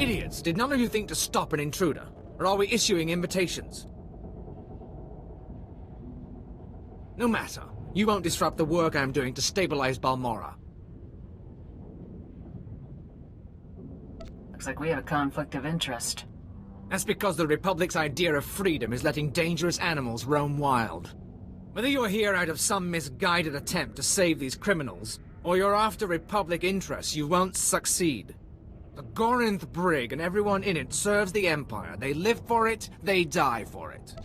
Idiots! Did none of you think to stop an intruder? Or are we issuing invitations? No matter. You won't disrupt the work I'm doing to stabilize Balmorra. Looks like we have a conflict of interest. That's because the Republic's idea of freedom is letting dangerous animals roam wild. Whether you're here out of some misguided attempt to save these criminals, or you're after Republic interests, you won't succeed. The Gorinth Brig and everyone in it serves the Empire. They live for it, they die for it.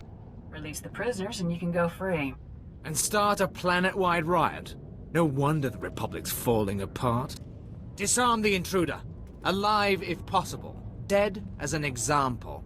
Release the prisoners and you can go free. And start a planet-wide riot. No wonder the Republic's falling apart. Disarm the intruder. Alive if possible. Dead as an example.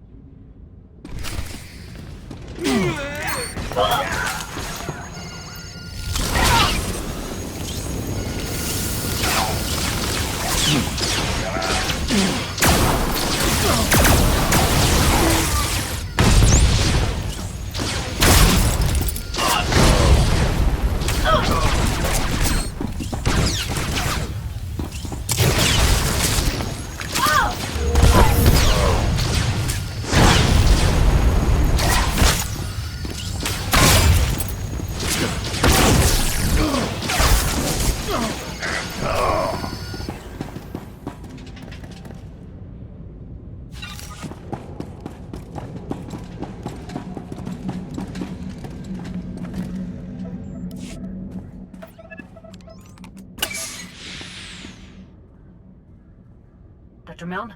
Dr. Milne?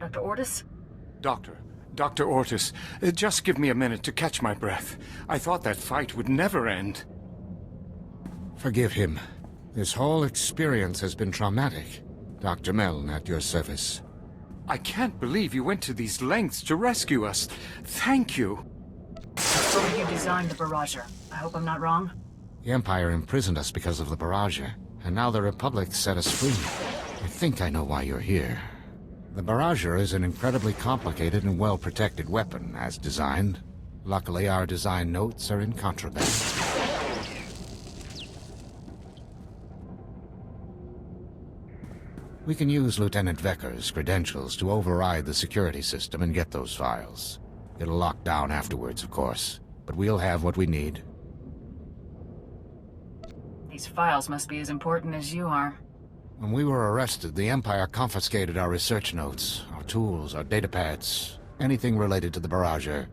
Dr. Ortis? Dr. Ortis, just give me a minute to catch my breath. I thought that fight would never end. Forgive him. This whole experience has been traumatic. Dr. Milne at your service. I can't believe you went to these lengths to rescue us. Thank you. So you designed the Barrager. I hope I'm not wrong? The Empire imprisoned us because of the Barrager, and now the Republic set us free. I think I know why you're here. The Barrager is an incredibly complicated and well-protected weapon, as designed. Luckily, our design notes are in contraband. We can use Lieutenant Vecker's credentials to override the security system and get those files. It'll lock down afterwards, of course, but we'll have what we need. These files must be as important as you are. When we were arrested, the Empire confiscated our research notes, our tools, our datapads, anything related to the Barrager.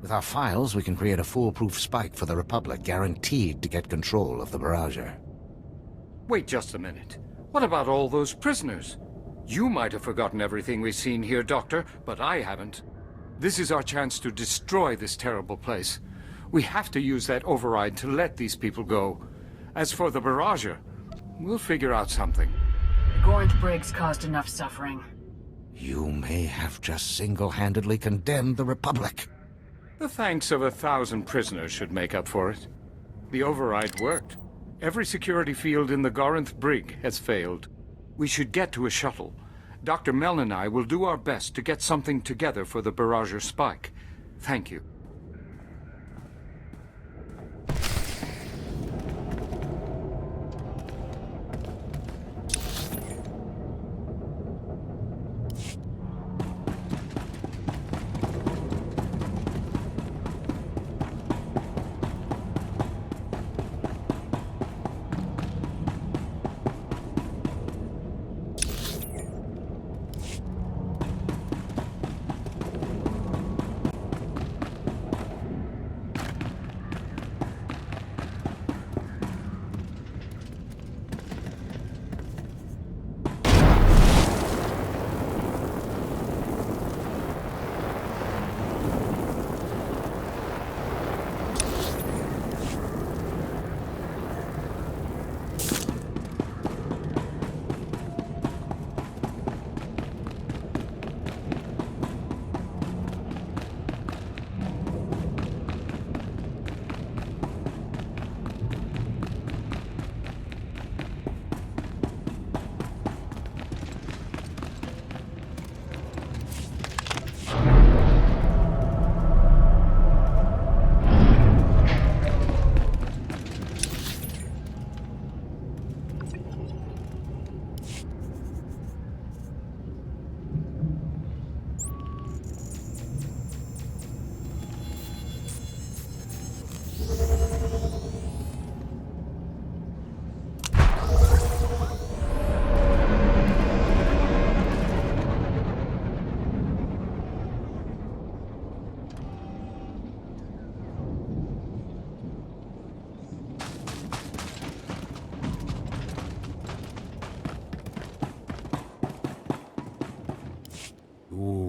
With our files, we can create a foolproof spike for the Republic, guaranteed to get control of the Barrager. Wait just a minute. What about all those prisoners? You might have forgotten everything we've seen here, Doctor, but I haven't. This is our chance to destroy this terrible place. We have to use that override to let these people go. As for the Barrager, we'll figure out something. The Gorinth Briggs caused enough suffering. You may have just single-handedly condemned the Republic. The thanks of 1,000 prisoners should make up for it. The override worked. Every security field in the Gorinth Brig has failed. We should get to a shuttle. Dr. Milne and I will do our best to get something together for the Barrager spike. Thank you.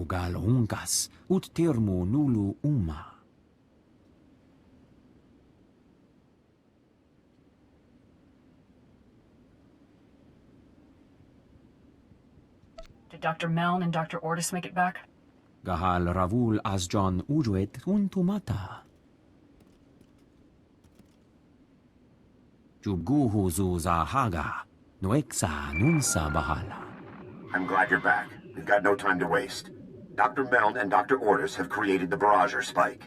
termo gal unkas, ut termo nulu uma. Did Dr. Meln and Dr. Ortis make it back? Gahal ravul asjon ujuet untumata. Jubguhu zuza haga, noeksa nunsa bahala. I'm glad you're back. We've got no time to waste. Dr. Meln and Dr. Ortis have created the Barrager spike.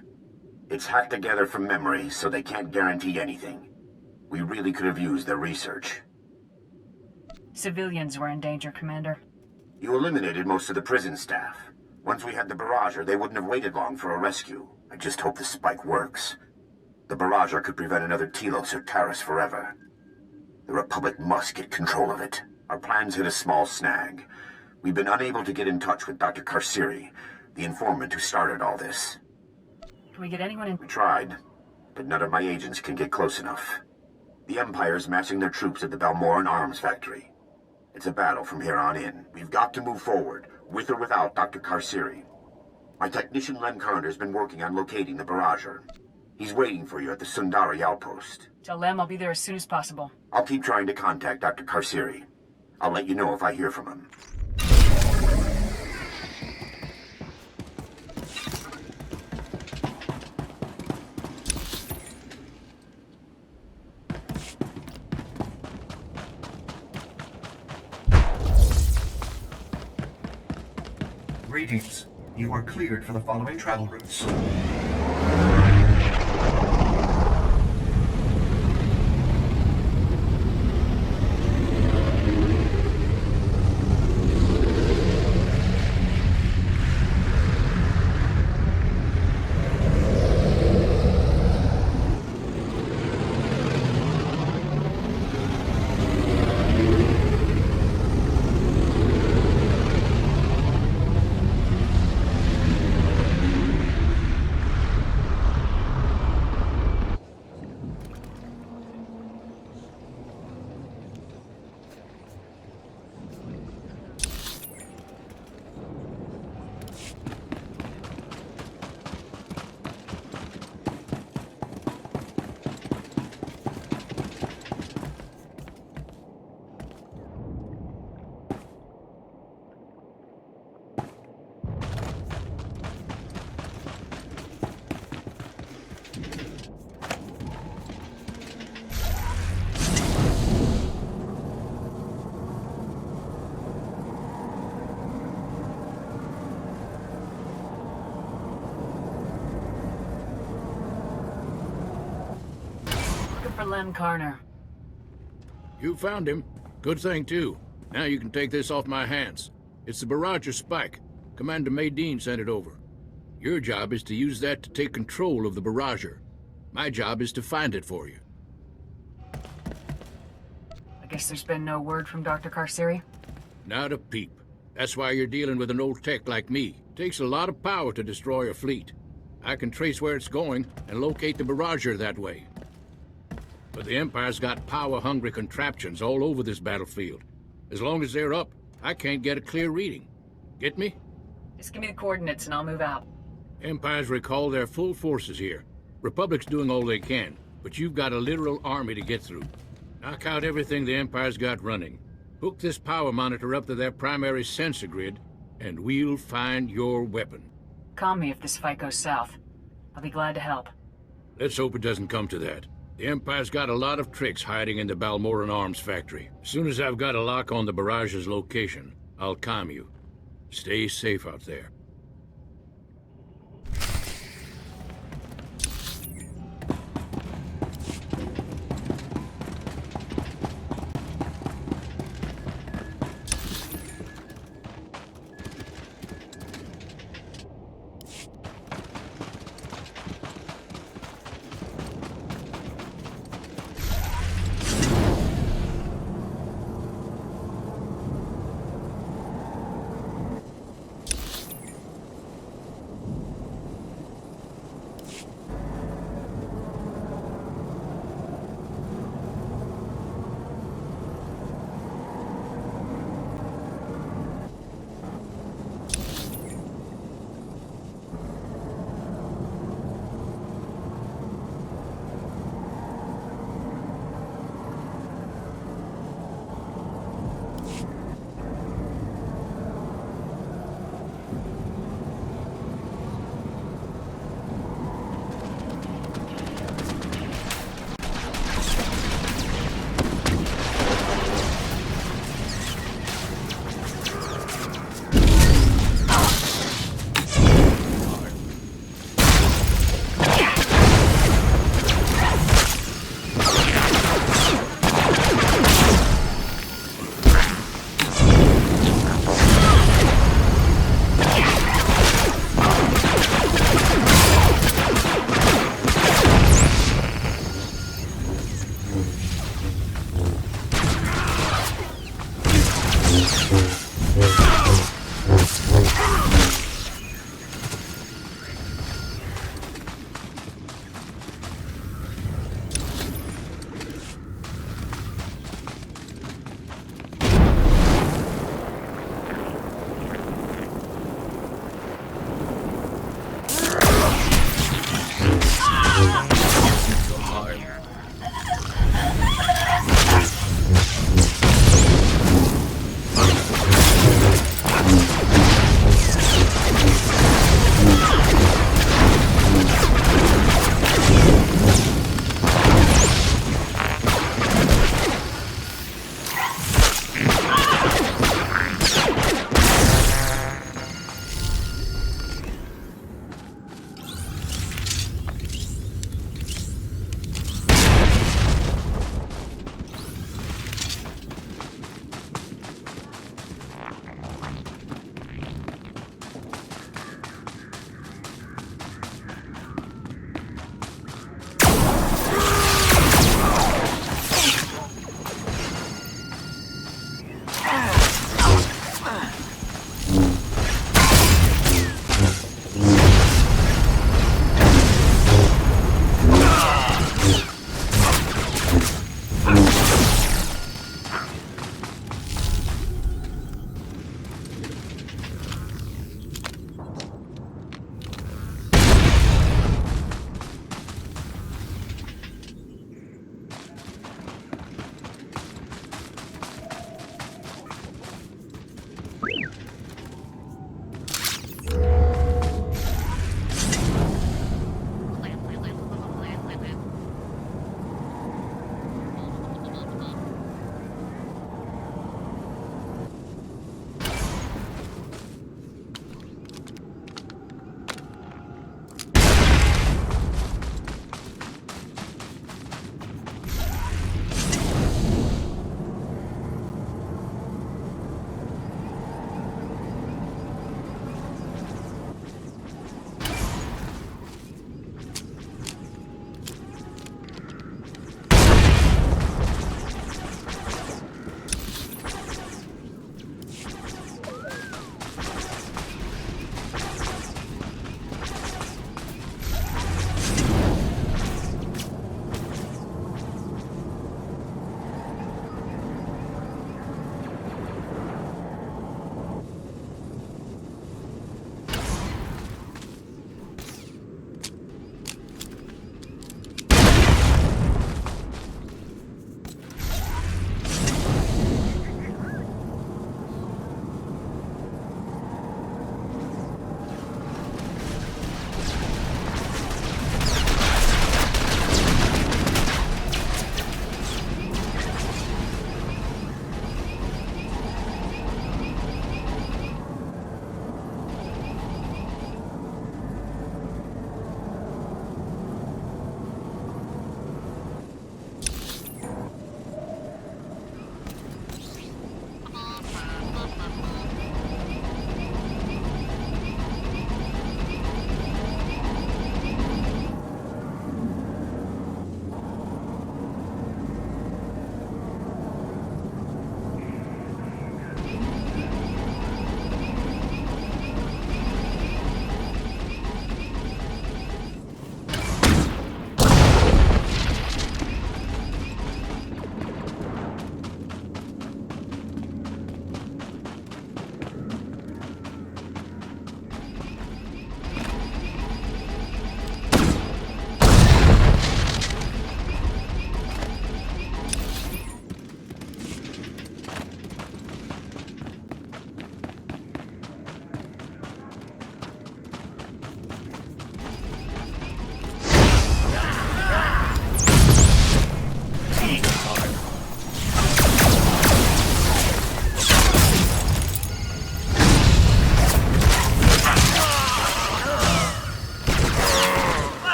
It's hacked together from memory, so they can't guarantee anything. We really could have used their research. Civilians were in danger, Commander. You eliminated most of the prison staff. Once we had the Barrager, they wouldn't have waited long for a rescue. I just hope the spike works. The Barrager could prevent another Telos or Taris forever. The Republic must get control of it. Our plans hit a small snag. We've been unable to get in touch with Dr. Karsiri, the informant who started all this. Can we get anyone in? We tried, but none of my agents can get close enough. The Empire's massing their troops at the Balmorra arms factory. It's a battle from here on in. We've got to move forward, with or without Dr. Karsiri. My technician Len Carter's been working on locating the Barrager. He's waiting for you at the Sundari outpost. Tell Lem I'll be there as soon as possible. I'll keep trying to contact Dr. Karsiri. I'll let you know if I hear from him. Greetings. You are cleared for the following travel routes. For Len Carter. You found him. Good thing, too. Now you can take this off my hands. It's the Barrager spike. Commander Maydeen sent it over. Your job is to use that to take control of the Barrager. My job is to find it for you. I guess there's been no word from Dr. Karsiri? Not a peep. That's why you're dealing with an old tech like me. Takes a lot of power to destroy a fleet. I can trace where it's going and locate the Barrager that way. But the Empire's got power-hungry contraptions all over this battlefield. As long as they're up, I can't get a clear reading. Get me? Just give me the coordinates and I'll move out. Empire's recalled their full forces here. Republic's doing all they can, but you've got a literal army to get through. Knock out everything the Empire's got running. Hook this power monitor up to their primary sensor grid, and we'll find your weapon. Call me if this fight goes south. I'll be glad to help. Let's hope it doesn't come to that. The Empire's got a lot of tricks hiding in the Balmorra arms factory. As soon as I've got a lock on the Barrage's location, I'll calm you. Stay safe out there.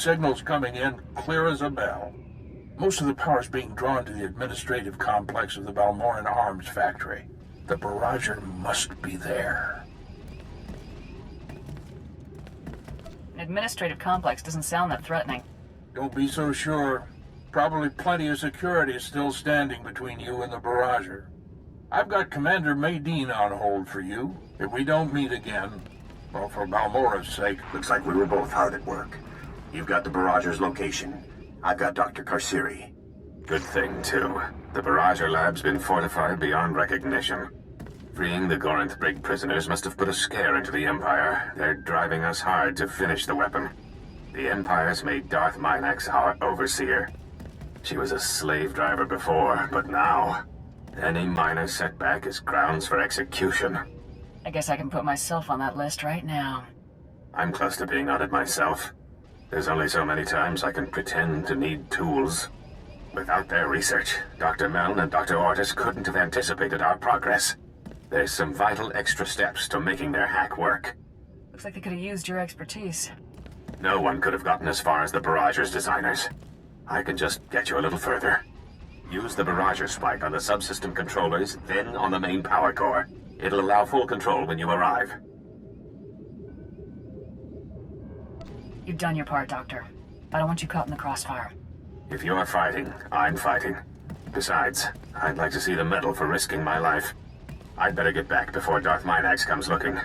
signals coming in clear as a bell. Most of the power's being drawn to the administrative complex of the Balmorran Arms Factory. The barrager must be there. An administrative complex doesn't sound that threatening. Don't be so sure. Probably plenty of security is still standing between you and the barrager. I've got Commander Maydeen on hold for you. If we don't meet again, well, for Balmorra's sake. Looks like we were both hard at work. You've got the barrager's location. I've got Dr. Karsiri. Good thing, too. The barrager lab's been fortified beyond recognition. Freeing the Gorinth Brig prisoners must have put a scare into the Empire. They're driving us hard to finish the weapon. The Empire's made Darth Minax our overseer. She was a slave driver before, but now, any minor setback is grounds for execution. I guess I can put myself on that list right now. I'm close to being on it myself. There's only so many times I can pretend to need tools. Without their research, Dr. Meln and Dr. Ortis couldn't have anticipated our progress. There's some vital extra steps to making their hack work. Looks like they could have used your expertise. No one could have gotten as far as the barrager's designers. I can just get you a little further. Use the barrager spike on the subsystem controllers, then on the main power core. It'll allow full control when you arrive. You've done your part, Doctor. I don't want you caught in the crossfire. If you're fighting, I'm fighting. Besides, I'd like to see the medal for risking my life. I'd better get back before Darth Minax comes looking.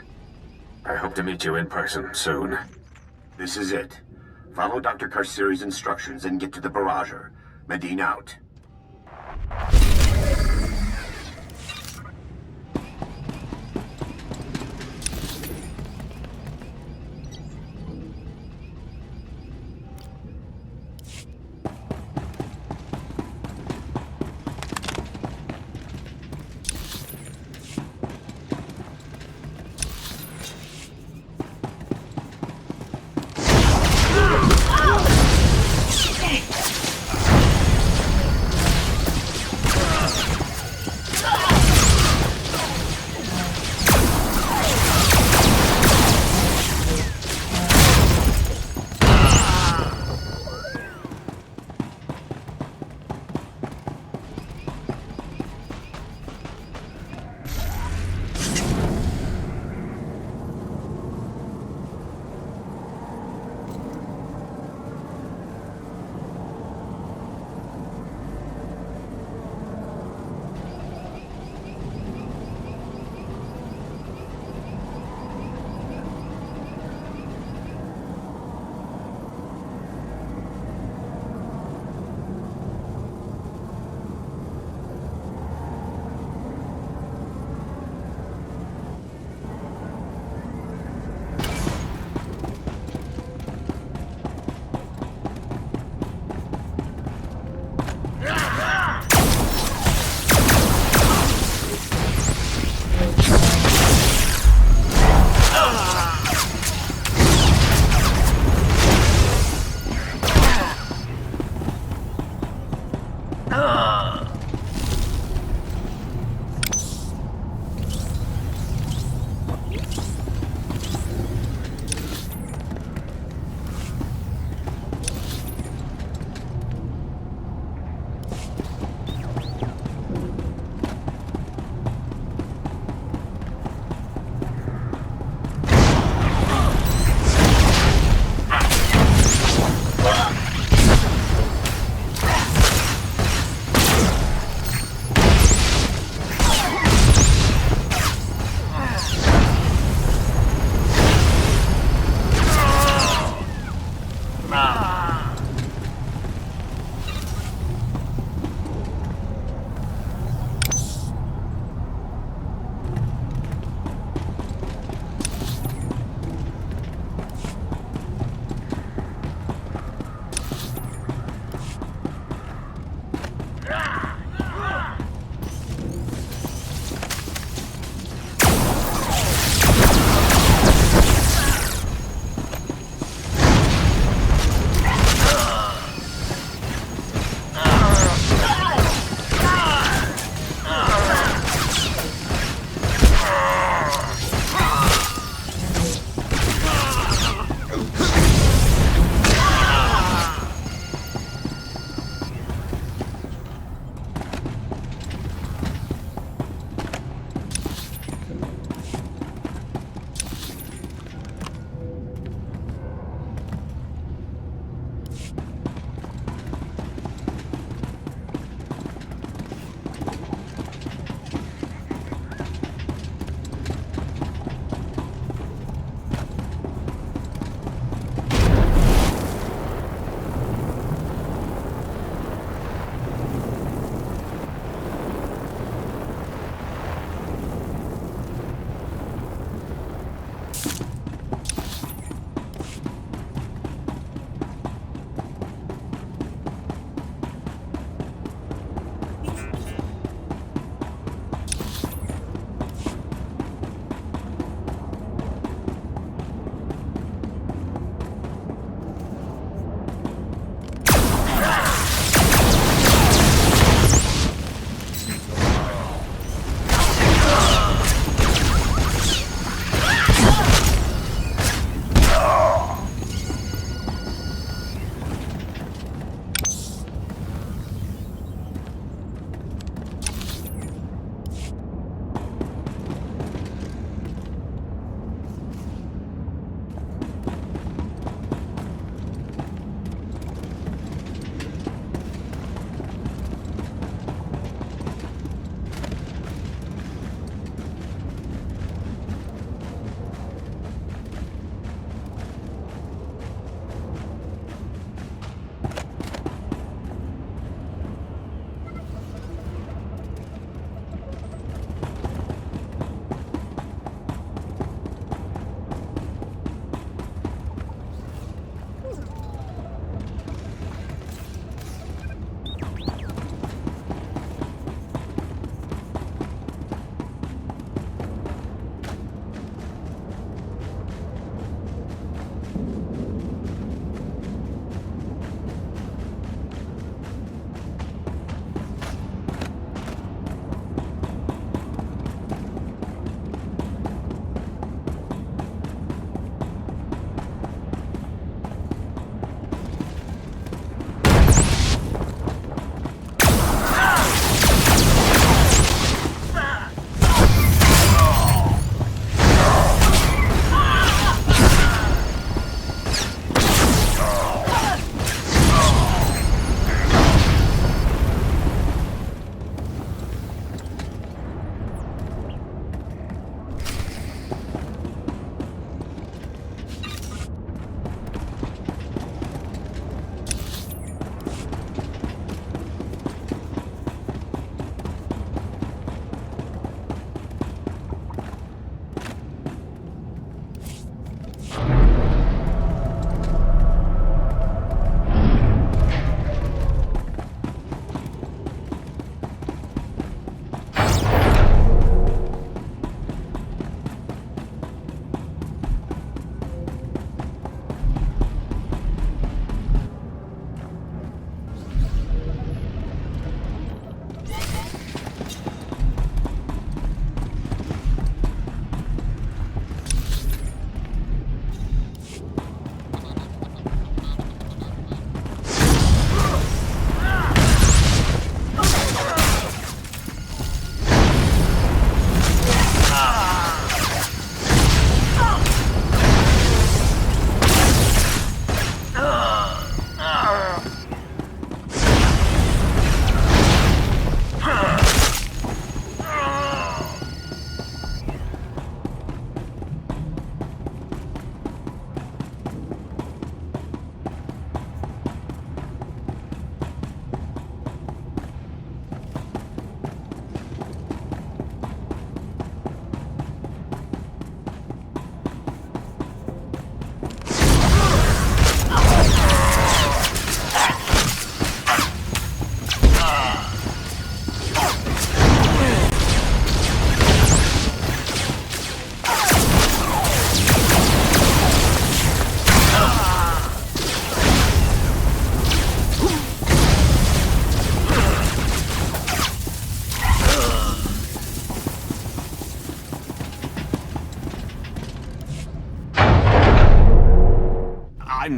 I hope to meet you in person soon. This is it. Follow Dr. Karsiri's instructions and get to the barrager. Maydeen out.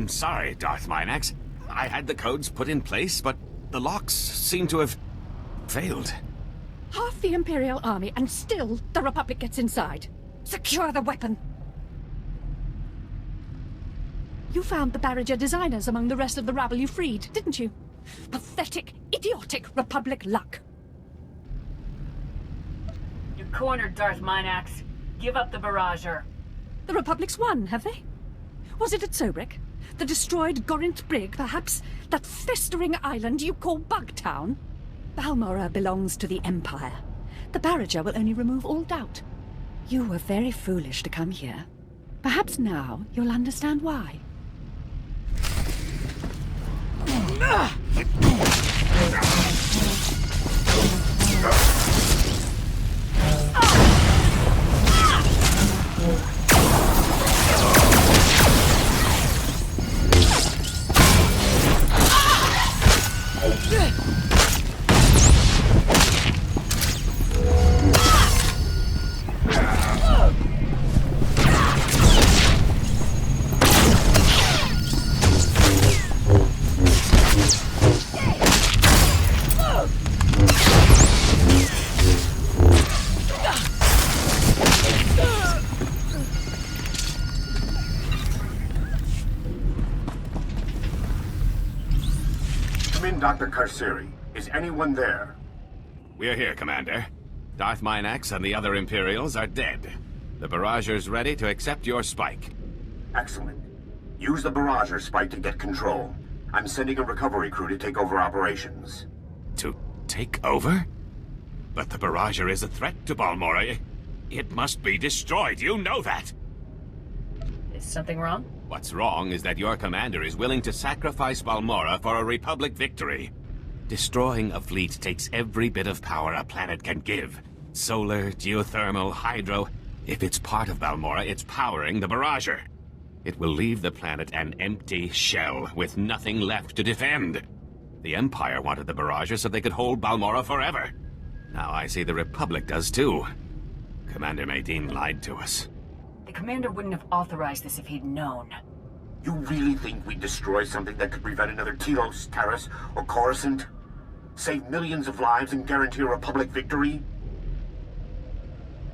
I'm sorry, Darth Minax. I had the codes put in place, but the locks seem to have failed. Half the Imperial Army, and still the Republic gets inside. Secure the weapon. You found the Barriger designers among the rest of the rabble you freed, didn't you? Pathetic, idiotic Republic luck. You're cornered, Darth Minax. Give up the Barrager. The Republic's won, have they? Was it at Sobrik? The destroyed Gorinth Brig, perhaps? That festering island you call Bugtown? Balmorra belongs to the Empire. The Barriger will only remove all doubt. You were very foolish to come here. Perhaps now you'll understand why. Dr. Karsiri, is anyone there? We're here, Commander. Darth Minax and the other Imperials are dead. The Barrager's ready to accept your spike. Excellent. Use the Barrager spike to get control. I'm sending a recovery crew to take over operations. To take over? But the Barrager is a threat to Balmorra. It must be destroyed, you know that! Is something wrong? What's wrong is that your commander is willing to sacrifice Balmorra for a Republic victory. Destroying a fleet takes every bit of power a planet can give. Solar, geothermal, hydro. If it's part of Balmorra, it's powering the Barrager. It will leave the planet an empty shell, with nothing left to defend. The Empire wanted the Barrager so they could hold Balmorra forever. Now I see the Republic does too. Commander Medine lied to us. The commander wouldn't have authorized this if he'd known. You really think we'd destroy something that could prevent another Telos, Taris, or Coruscant? Save millions of lives and guarantee a Republic victory?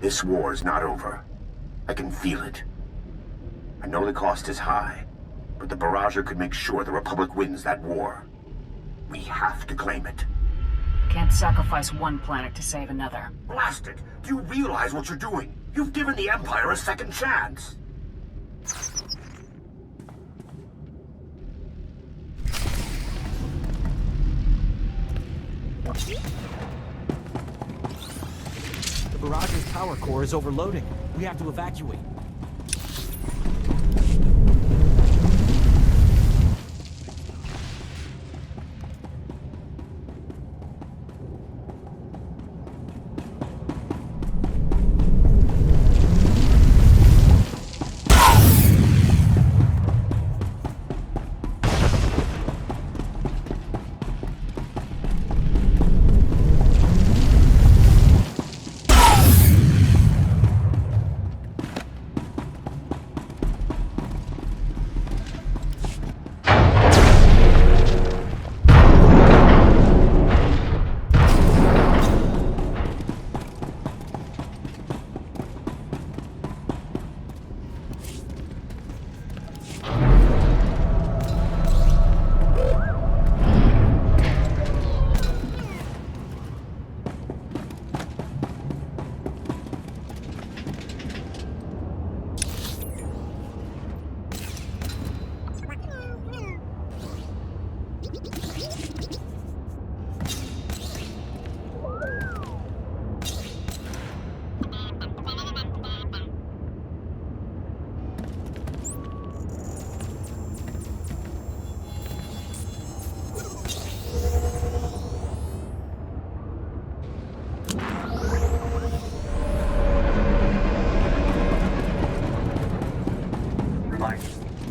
This war is not over. I can feel it. I know the cost is high, but the Barrager could make sure the Republic wins that war. We have to claim it. Can't sacrifice one planet to save another. Blast it! Do you realize what you're doing? You've given the Empire a second chance! The Barrager's power core is overloading. We have to evacuate.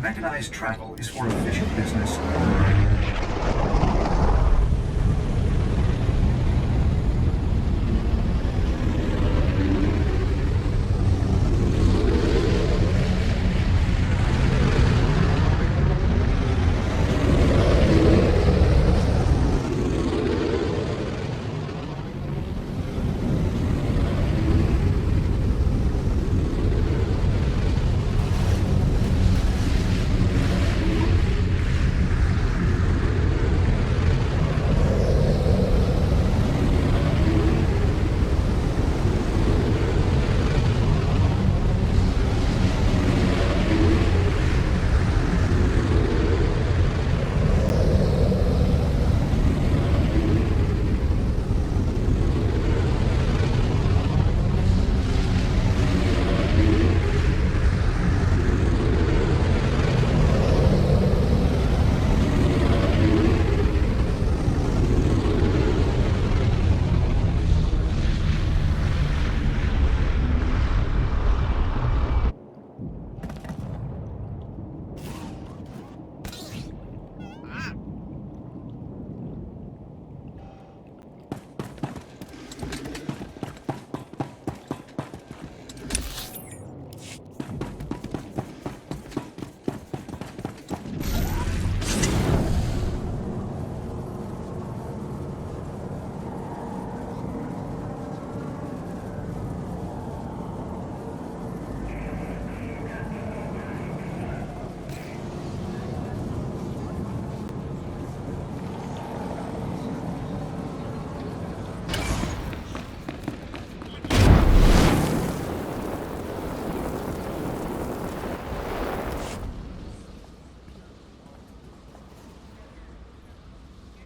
Mechanized travel is for official business.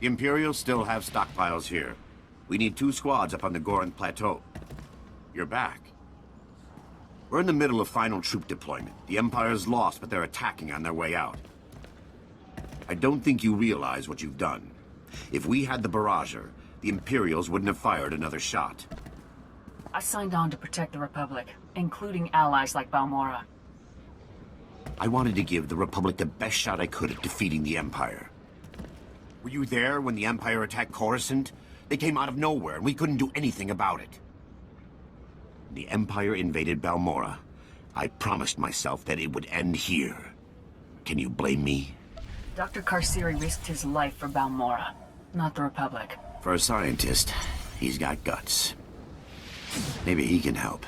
The Imperials still have stockpiles here. We need 2 squads up on the Gorinth Plateau. You're back. We're in the middle of final troop deployment. The Empire's lost, but they're attacking on their way out. I don't think you realize what you've done. If we had the Barrager, the Imperials wouldn't have fired another shot. I signed on to protect the Republic, including allies like Balmorra. I wanted to give the Republic the best shot I could at defeating the Empire. Were you there when the Empire attacked Coruscant? They came out of nowhere, and we couldn't do anything about it. When the Empire invaded Balmorra, I promised myself that it would end here. Can you blame me? Dr. Karsiri risked his life for Balmorra, not the Republic. For a scientist, he's got guts. Maybe he can help,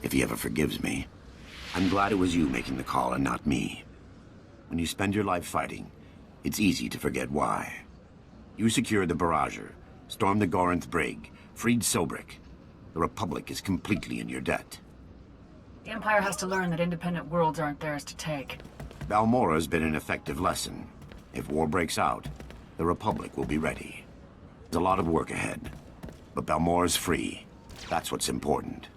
if he ever forgives me. I'm glad it was you making the call and not me. When you spend your life fighting, it's easy to forget why. You secured the Barrager, stormed the Gorinth Brig, freed Sobrik. The Republic is completely in your debt. The Empire has to learn that independent worlds aren't theirs to take. Balmorra's been an effective lesson. If war breaks out, the Republic will be ready. There's a lot of work ahead, but Balmorra's free. That's what's important.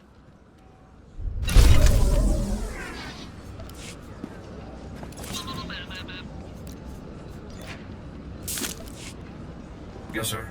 Yes, sir.